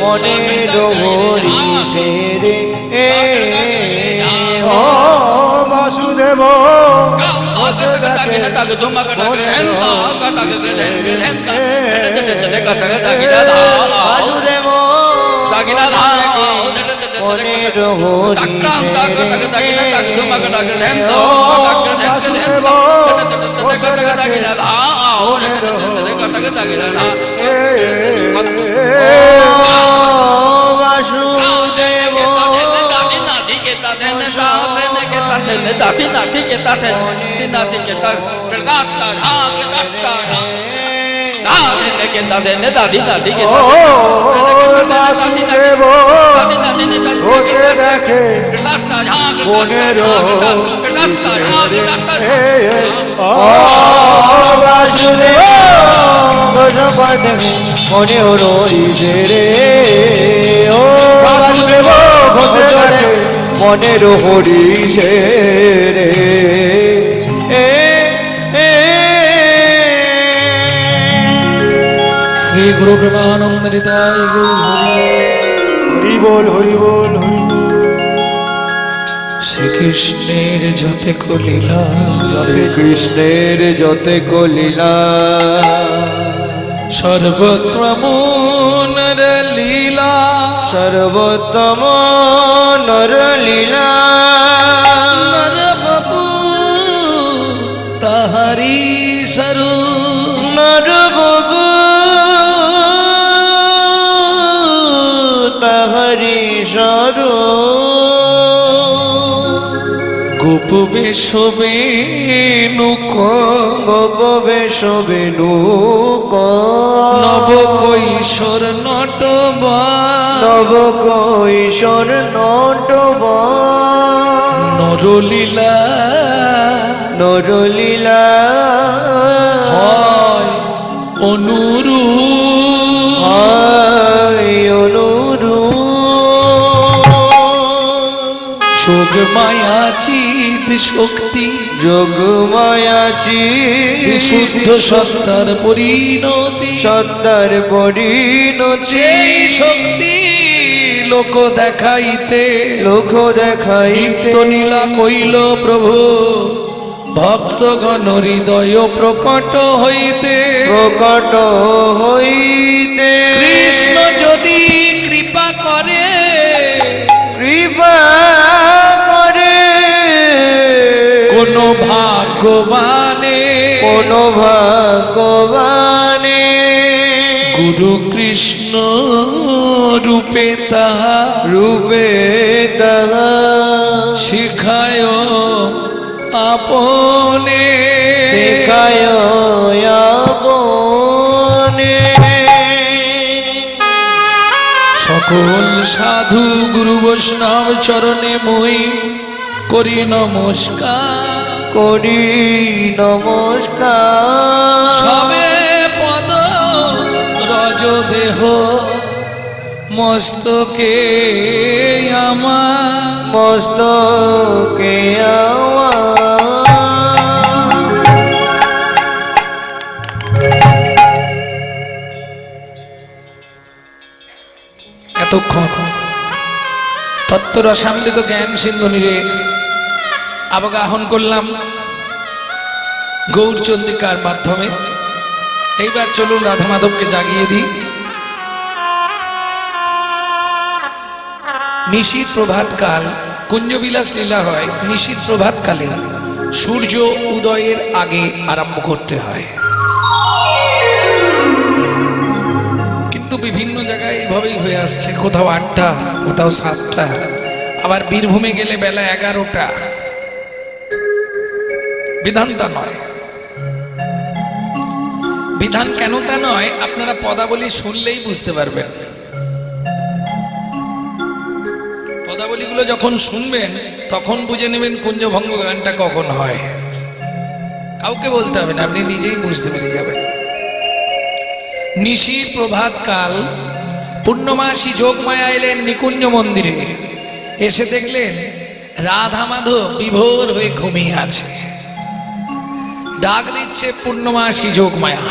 মনের হরিষে রে। ও বাসুদেব বাসুদেব মনের বাসুদেব দাদি নাতি কে তাতে নাতি কে তাতে গাতা ঝাক গাতা দাদি দাদি কে ও বাসুদেব ঘোষ দেখে মনের বাসুদেব ঘোষ দেখে মনে হরিষে রে। ও বাসুদেব ঘোষ দেখে মনের হরিষে রে। শ্রী গুরু প্রেমানন্দ হৃদয় হরি বল হরি বল হরি বল। শ্রীকৃষ্ণের যতে কলীলা, শ্রী কৃষ্ণের যতে কলীলা, সর্বত্র মনের লীলা, সর্বোত্তম নরলীলা। নর বাবু তাহারি সরু, নর বাবু তাহারি সরু। গোপ বেশবেনুক গোপ বেশবেনু নব কৈশোর নটবর নব কৈশোর নটবর নরলীলা নরলীলা হয় অনুরূপ হয় অনুরূপ যোগ মায়া চিত শক্তি যোগমায়া বিশুদ্ধ সত্তার পরিণতি সত্তার পরিণতি সেই শক্তি লোক দেখাইতে লোক দেখাইতে নিত্য নীলা কইল প্রভু ভক্তগণ হৃদয় প্রকট হইতে প্রকট হইতে কৃষ্ণ যদি কৃপা করে কৃপা করে কোন ভাগ্যবানে কোন ভগবানে গুরু কৃষ্ণ রূপে তাহা রূপে তাহা শিখায় আপনে শিখায় আপনে সকল সাধু গুরু বৈষ্ণব চরণে মই করি নমস্কার করি নমস্কার সবে পদ রজ দেহ মস্তকে আমার মস্তকে এতক্ষণ তত্ত্বরসামৃত জ্ঞান সিন্ধু নীরে অবগাহন করলাম গৌরচন্দ্রিকার মাধ্যমে। এইবার চলুন রাধা মাধবকে জাগিয়ে দিই। নিশীর প্রভাতকাল কুঞ্জবিলাস লীলা হয় নিশীর প্রভাতকালে সূর্য উদয়ের আগে আরম্ভ করতে হয়, কিন্তু বিভিন্ন জায়গায় এইভাবেই হয়ে আসছে, কোথাও 8টা কোথাও 7টা, আবার বীরভূমে গেলে বেলা 11টা। বিধান তা নয়। বিধান কেন তা নয় আপনারা পদাবলী শুনলেই বুঝতে পারবেন। পদাবলীগুলো যখন শুনবেন তখন বুঝে নেবেন কুঞ্জভঙ্গ গানটা কখন হয়। কাউকে বলতে হবে না, আপনি নিজেই বুঝতে পেরে যাবেন। নিশীর প্রভাতকাল পূর্ণমাসী যোগমায়া এলেন নিকুঞ্জ মন্দিরে। এসে দেখলেন রাধা মাধব বিভোর হয়ে ঘুমিয়ে আছে। ডাক দিচ্ছে পূর্ণমাসী যোগমায়া,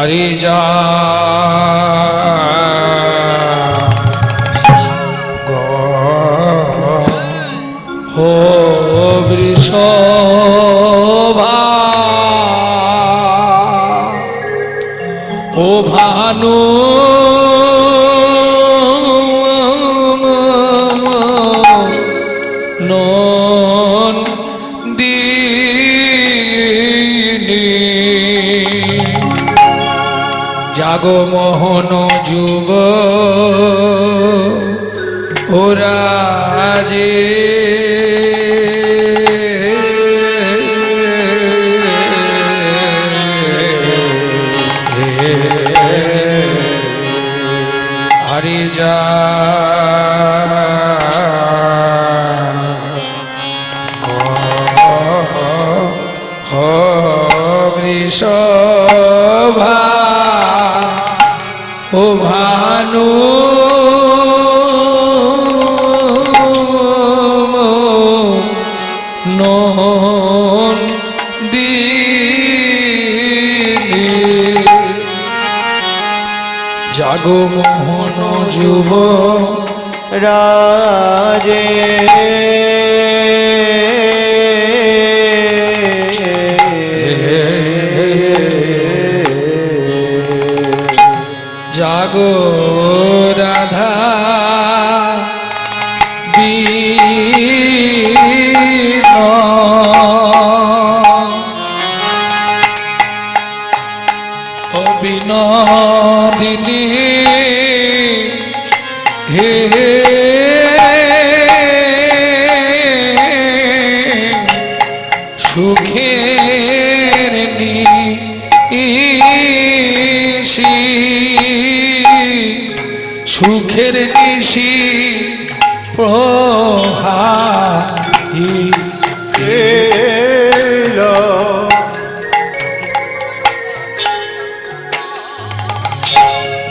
আরে যা হো বৃষভা ও ভানু জাগো মোহন যুব ওরা যে আরে যা বৃষভা ও ভানু জাগো মোহন যুব রাজে জাগো রাধা বিনোদিনী হে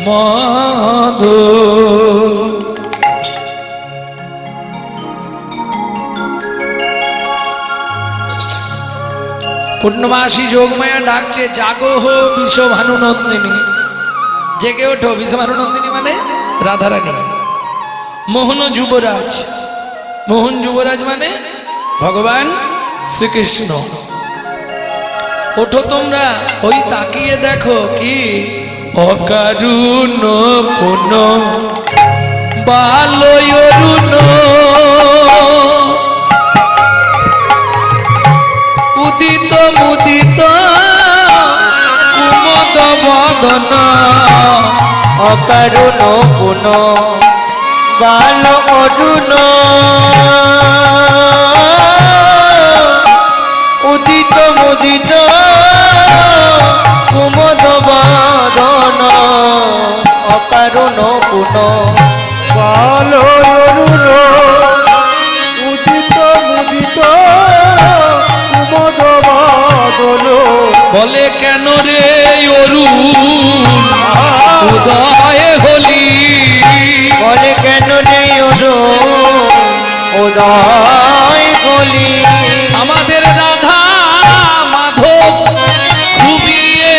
মধু। পূর্ণমাসী যোগমায়া ডাকছে, জাগো হো বিশ্বভানু নন্দিনী, জেগে ওঠো। বিশ্বভানু নন্দিনী মানে রাধারানী। মোহন যুবরাজ, মোহন যুবরাজ মানে ভগবান শ্রীকৃষ্ণ। ওঠো তোমরা, ওই তাকিয়ে দেখো কি অকারুণ পুন বালয়রুণ উদিত মুদিত কুমদ বদন অকারুণ পুন বাল অরুণ উদিত মুদিত কুমদ বদন অকারুণ পুন বাল অরুণ উদিত মুদিত কুমদ বাদল। বলে কেন রে অরুণ উদয় হলি, বলে কেন নেই উদয় বলি। আমাদের রাধা মাধব খুবিয়ে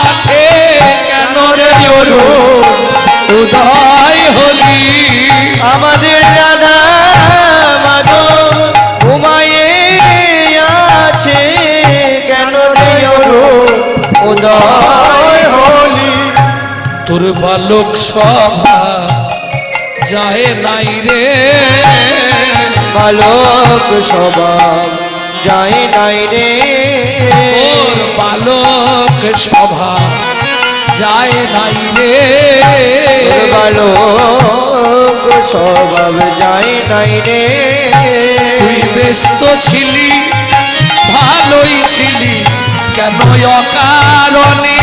আছে, কেন রে অরুণ উদয় হলি। আমাদের রাধা মাধব ঘুমায়ে আছে, কেন উদয় হলি। তোর বালক সভা যায় নাই রে, বালক স্বভাব যায় নাই রে। তোর বালক সভা যায় নাই রে, বালক স্বভাব যায় নাই রে। তুই ব্যস্ত ছিলি ভালোই ছিলি, কেন অকারণে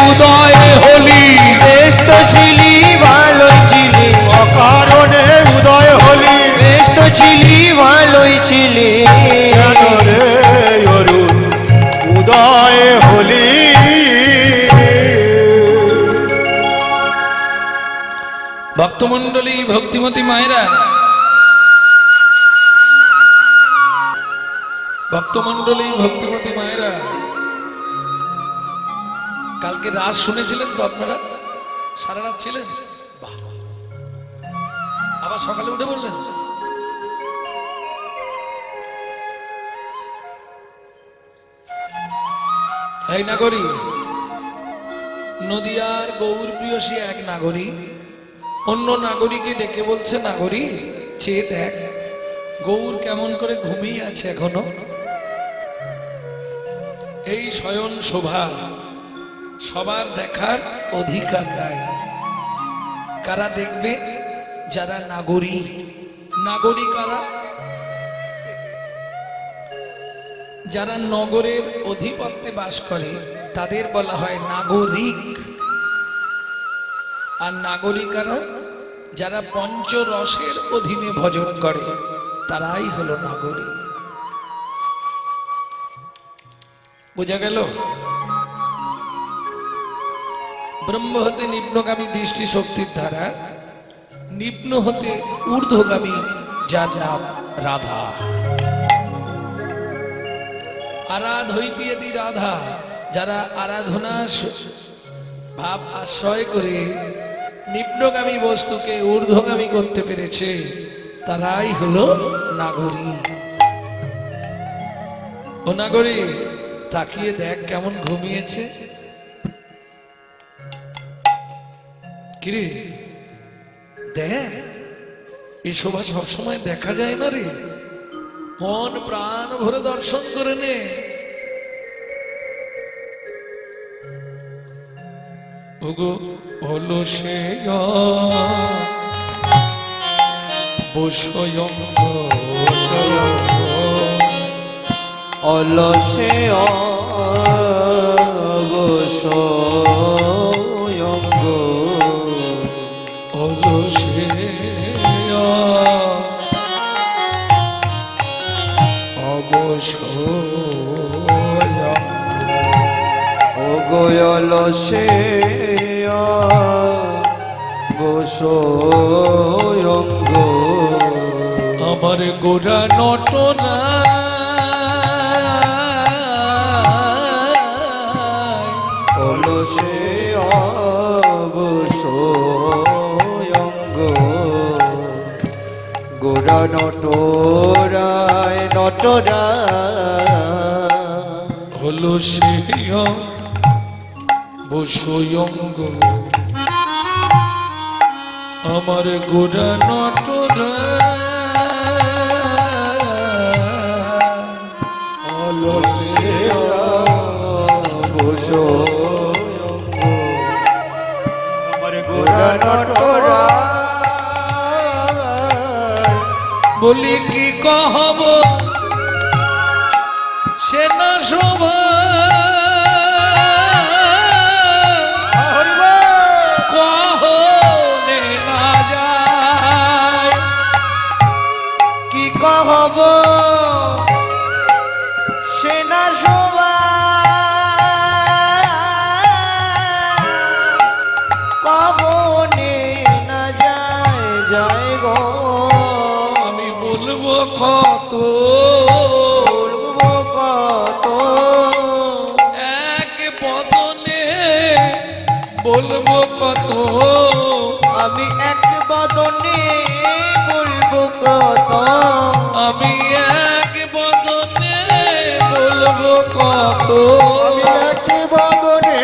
উদয় হলি। ব্যস্ত ছিলি ভালোই ছিলি, অকারণে উদয় হলি। ব্যস্ত ছিলি ভালোই ছিলি, কেন রে অরুণ উদয় হলি। ভক্তমণ্ডলী, ভক্তিমতী মায়েরা, ভক্তমণ্ডলী, ভক্তিমতী মায়েরা, কালকে রাত শুনেছিলেন তো আপনারা? সারা রাত ছিলেন? বাহ! আবার সকালে উঠে বললেন? এই নাগরী, নদিয়ার গৌর প্রিয়সী এক নাগরী অন্য নাগরীকে ডেকে বলছে, নাগরী চেয়ে দেখ গৌর কেমন করে ঘুমিয়ে আছে এখনো। এই শয়ন শোভা সবার দেখার অধিকার নাই। কারা দেখবে? যারা নাগরী। নাগরী কারা? যারা নগরের অধিপত্যে বাস করে তাদের বলা হয় নাগরিক। আর নাগরিকারা যারা পঞ্চরসের অধীনে ভজন করে তারাই হলো নাগরিক। বোঝা গেল? ব্রহ্ম হতে নিম্নগামী দৃষ্টি শক্তির দ্বারা নিম্ন হতে ঊর্ধ্বগামী যার নাম রাধা। আরাধৈতি রাধা, যারা আরাধনা ভাব আশ্রয় করে নিম্নগামী বস্তুকে ঊর্ধ্বগামী করতে পেরেছে তারাই হলো নাগরী। ও নাগরী, তাকিয়ে দেখ কেমন ঘুমিয়েছে। কিরে দেখ, এই শোভা সবসময় দেখা যায় না রে। মন প্রাণ ভরে দর্শন করে নে। ওগো হলো সে বসয়ঙ্গ অলসে অবসয়ঙ্গ হলো সে অবসয়ঙ্গ ও গোয়লসে বসয়ঙ্গ আমার গোরা নটরা অলসে অবসয়ঙ্গ গোরা নটরায় হলো সে বসয়ঙ্গ আমার গোরা নটরা অলসে অবসয়ঙ্গ আমার গোরা নটরায় বলি কি কহব সে না শোভা কহলে না যায় কি কহব সেনা শোভা কবনে না যায় যায় গো আমি বলবো কত বলবো কত এক বদনে বলবো কত আমি এক বদনে বলবো কত আমি এক বদনে বলবো কত এক বদনে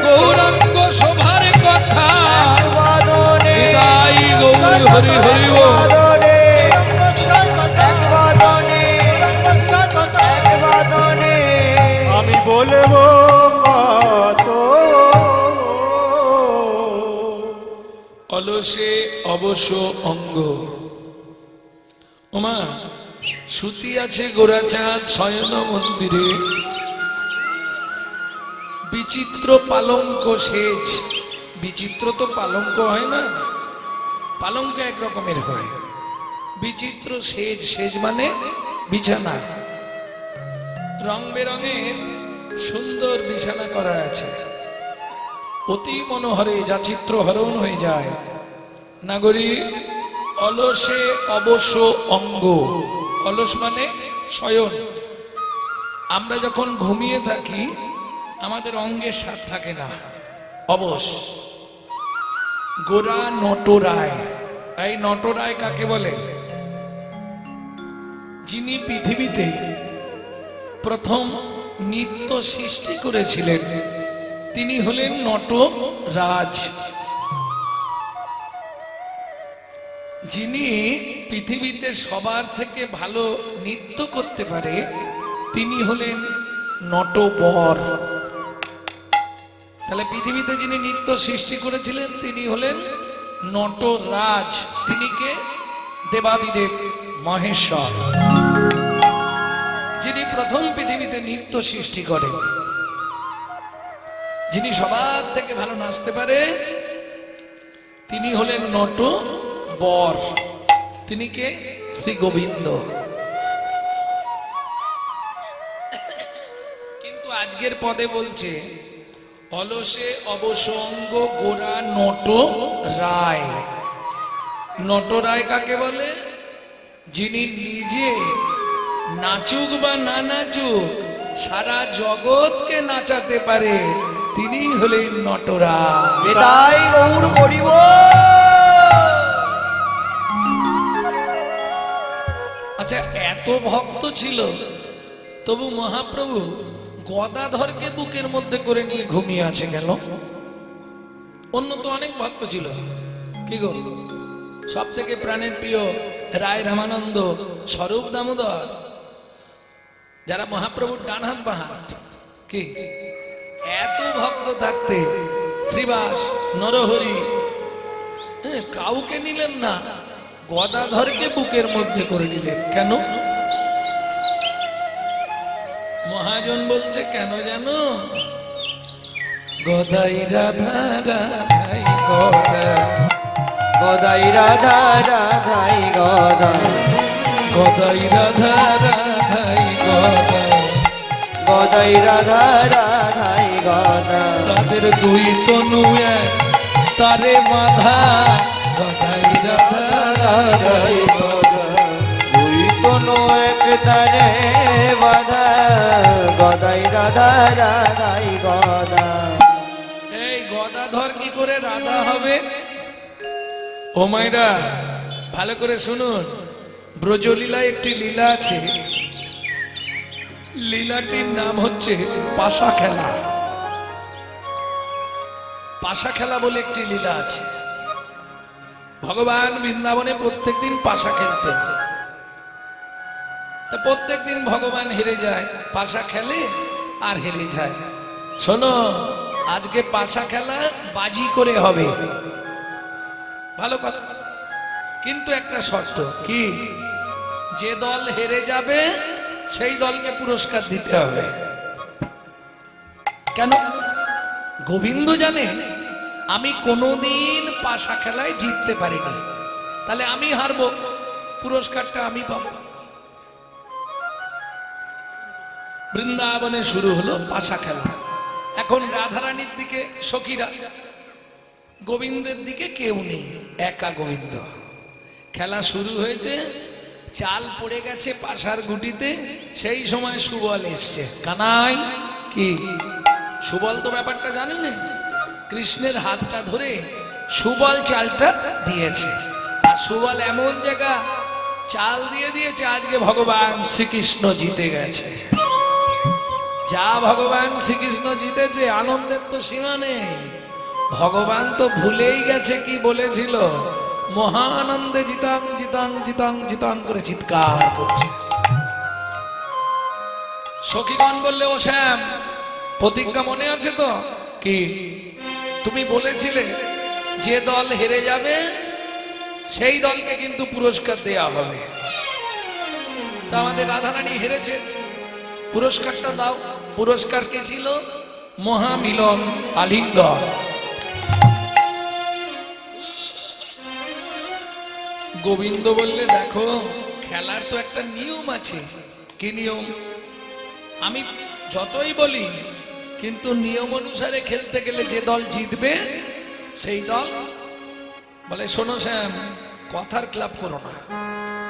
গৌরাঙ্গ শোভার কথা বদনে হৃদয় গৌর হরি হরি বল। বদনে এক বদনে এক বদনে আমি বলবো কত অলসে অবশ্য অঙ্গ ওমা শ্রুতি আছে গোরাচাঁদ শয়ন মন্দিরে বিচিত্র পালঙ্ক সেজ বিচিত্র তো পালঙ্ক হয় না পালঙ্ক এক রকমের হয় বিচিত্র সেজ সেজ মানে বিছানা রং বেরঙের সুন্দর বিছানা করা আছে অতি মনোহরে যা চিত্র হরণ হয়ে যায় নাগরী অলসে অবশ্য অঙ্গ অলস মানে শয়ন আমরা যখন ঘুমিয়ে থাকি আমাদের অঙ্গের স্বাদ থাকে না অবশ গোরা নটরায় এই নটরায় কাকে বলে যিনি পৃথিবীতে প্রথম নিত্য সৃষ্টি করেছিলেন তিনি হলেন নটরাজ যিনি পৃথিবীতে সবার থেকে ভালো নৃত্য করতে পারে তিনি হলেন নটবর তাহলে পৃথিবীতে যিনি নৃত্য সৃষ্টি করেছিলেন তিনি হলেন নটরাজ তিনি কে দেবাদিদেব মহেশ্বর যিনি প্রথম পৃথিবীতে নৃত্য সৃষ্টি করেন যিনি সবার থেকে ভালো নাচতে পারে তিনি হলেন নটবর তিনি কে শ্রী গোবিন্দ কিন্তু আজকের পদে বলছে অলসে অবসঙ্গ গোরা নটরায় নটরায় কাকে বলে যিনি নিজে নাচুক বা না নাচুক সারা জগৎকে নাচাতে পারে তিনি হলেন নটরাজ বেদাই গৌর করিব আচ্ছা এত ভক্ত ছিল তবু মহাপ্রভু গদাধরকে বুকের মধ্যে করে নিয়ে ঘুমিয়ে আছে কেন অন্য তো অনেক ভক্ত ছিল কি গো সব থেকে প্রাণের প্রিয় রায় রামানন্দ স্বরূপ দামোদর যারা মহাপ্রভুর ডান হাত বা হাত কি এত ভক্ত থাকতে শ্রীবাস নরহরি কাউকে নিলেন না গদাধরকে বুকের মধ্যে করে নিলেন কেন মহাজন বলছে কেন জানো গদাই রাধা রাধাই গদা গদাই রাধা রাধাই গদা গদাই রাধা রাধাই গদা গদাই রাধা রাধাই গদা তাদের দুই তনু এক তারে বাঁধা গদাই রাধা রাধাই গদা দুই কোনো এক তারে বাধা গদাই রাধা রাধাই গদা এই গদাধর কি করে রাধা হবে? ও মাইরা ভালো করে শুনুন, ব্রজলীলায় একটি লীলা আছে, লীলাটির নাম হচ্ছে পাশা খেলা। পাশা খেলা বলে একটি লীলা আছে। ভগবান বৃন্দাবনে প্রত্যেকদিন পাশা খেলতেন। তা প্রত্যেকদিন ভগবান হেরে যায়, পাশা খেলে আর হেরে যায়। শোনো, আজকে পাশা খেলা বাজি করে হবে, ভালো কথা, কিন্তু একটা শর্ত কি, যে দল হেরে যাবে সেই দলকে পুরস্কার দিতে হবে। কেন? গোবিন্দ জানে আমি কোনোদিন পাশা খেলায় জিততে পারিনি, তাহলে আমি হারবো, পুরস্কারটা আমি পাবো। বৃন্দাবনে শুরু হলো পাশা খেলা। এখন রাধারানীর দিকে সখীরা, গোবিন্দের দিকে কেউ নেই, একা গোবিন্দ। খেলা শুরু হয়েছে, চাল পড়ে গেছে পাশার গুটিতে, সেই সময় সুবল এসছে। কানাই কি সুবল তো ব্যাপারটা জানি না, কৃষ্ণের হাতটা ধরে সুবল চালটা দিয়েছে। আর সুবল এমন জায়গা চাল দিয়ে দিয়েছে, আজকে ভগবান শ্রীকৃষ্ণ জিতে গেছে। যা ভগবান শ্রীকৃষ্ণ জিতেছে, আনন্দের তো সীমা নেই। ভগবান তো ভুলেই গেছে কি বলেছিল, মহানন্দে জিতাং জিতাং জিতাং জিতাং করে চিৎকার করছে। সখীগণ বললে, ও শ্যাম, প্রতিজ্ঞা মনে আছে তো? কি তুমি বলেছিলে যে দল হেরে যাবে সেই দলকে কিন্তু পুরস্কার দেয়া হবে। তা আমাদের রাধারানী হেরেছে, পুরস্কারটা দাও। পুরস্কার কে ছিল? মহামিলন, আলিঙ্গন। গোবিন্দ বললে, দেখো খেলার তো একটা নিয়ম আছে। কি নিয়ম? আমি যতই বলি, কিন্তু নিয়ম অনুসারে খেলতে গেলে যে দল জিতবে সেই দল বলে, শোনো শ্যাম, কথার ক্লাব করো না,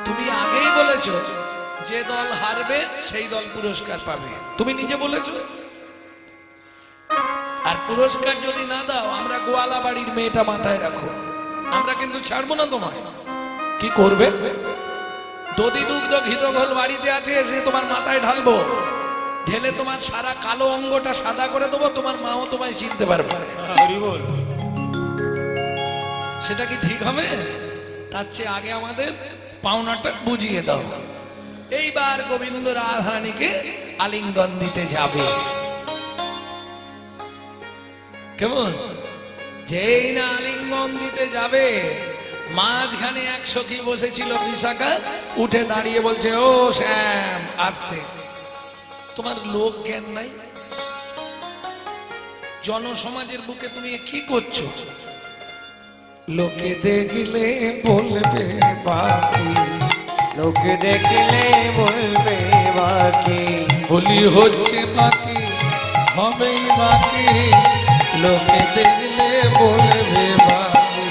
তুমি আগেই বলেছো যে দল হারবে সেই দল পুরস্কার পাবে, তুমি নিজে বলেছো। আর পুরস্কার যদি না দাও, আমরা গোয়ালা বাড়ির মেয়েটা মাথায় রাখো, আমরা কিন্তু ছাড়বো না তোমায়। কি করবে? দধি দুগ্ধ ঘিত ঘোল বাড়িতে আছে, এসে তোমার মাথায় ঢালবো, ঢেলে তোমার সারা কালো অঙ্গটা সাদা করে দেবো, তোমার মাও তোমায় চিনতে পারবে। হরি বল। সেটা কি ঠিক হবে? তার চেয়ে আগে আমাদের পাওনাটা বুঝিয়ে দাও। এইবার গোবিন্দ রাধারানীকে আলিঙ্গন দিতে যাবে। কেমন? যেই না আলিঙ্গন দিতে যাবে, মাঝখানে এক সখী বসেছিল বিশাখা, উঠে দাঁড়িয়ে বলছে, ও শ্যাম, আসতে, তোমার লোক জ্ঞান নাই? জনসমাজের বুকে তুমি কি করছো? লোকে দেখলে বলবে বাকি, লোকে দেখলে বলবে বাকি, বলি হচ্ছে বাকি, হবেই বাকি, লোকে দেখলে বলবে বাকি,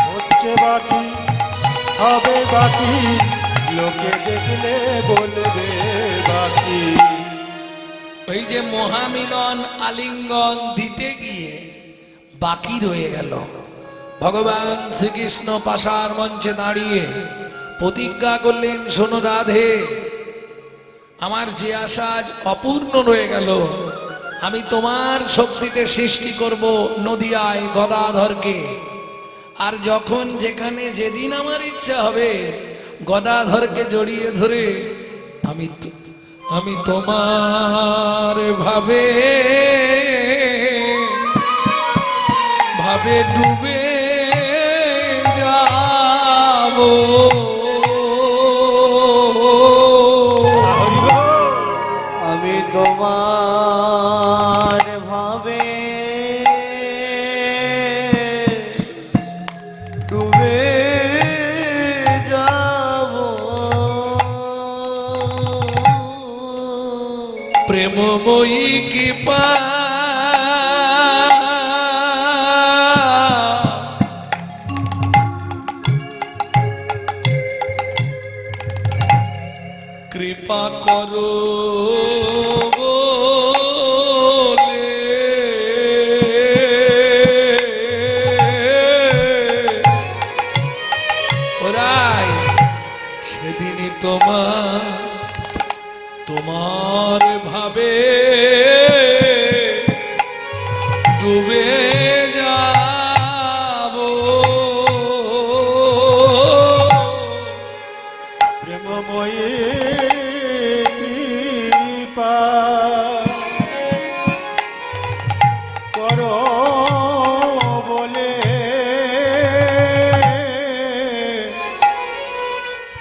হচ্ছে বাকি, হবে বাকি, লোকে দেখলে বলবে বাকি। ওই যে মহামিলন আলিঙ্গন দিতে গিয়ে বাকি রয়ে গেল। ভগবান শ্রীকৃষ্ণ পাশার মঞ্চে দাঁড়িয়ে প্রতিজ্ঞা করলেন, শোনো রাধে, আমার যে আশা আজ অপূর্ণ রয়ে গেল, আমি তোমার শক্তিতে সৃষ্টি করব নদিয়ায় গদাধরকে। আর যখন যেখানে যেদিন আমার ইচ্ছা হবে, গদাধরকে জড়িয়ে ধরে আমি তোমার ভাবে ভাবে ডুবে যাব। হরি বল। আমি তোমার ভাবে ডুবে যাব। প্রেমময়ী কৃপা কৃপা করো বলে ওরাই সেদিনই তোমার ভাবে ডুবে যাব প্রেমময়ী কৃপা করো বলে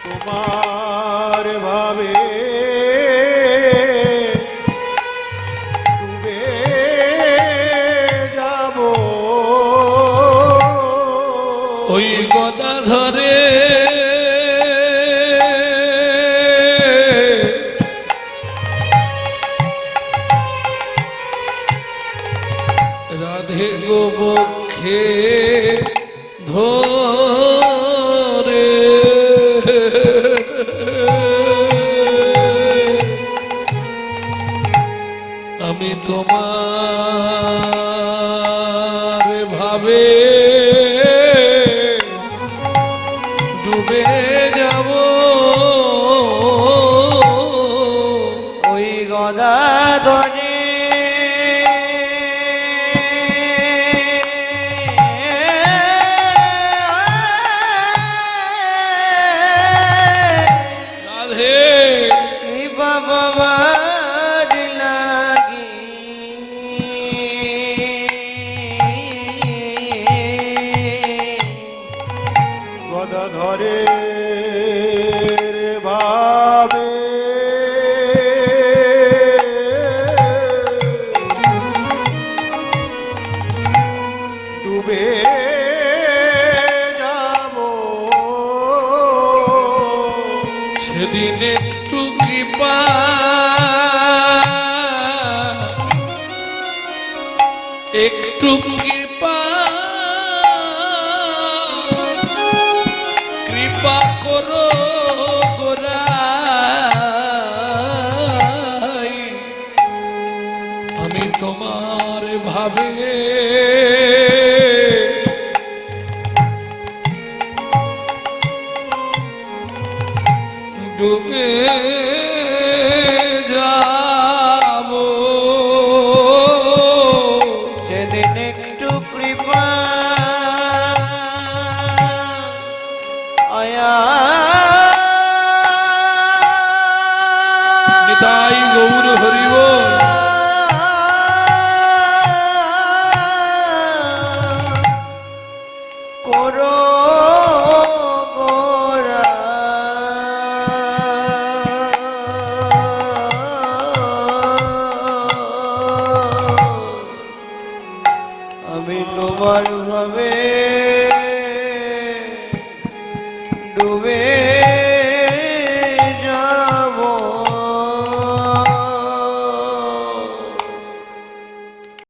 তোমার ভাবে ডুবে যাব ওই গদা ধরে রাধে গোবক্ষে ধরে আমি তোমার ভাবে ডুবে যাব ওই গদা ধরে রাধে কৃপা বাবার লাগি গদা ধরে ভাবে ডুবে যাব সেদিন একটু কৃপা একটু কৃপা কৃপা করো গোরাই আমি তোমার ভাবে ডুবে যাব সেদিন একটু কৃপা আয়া নিতাই গৌর হরিব করো গোরা আমি তোমার ভাবে ডুবে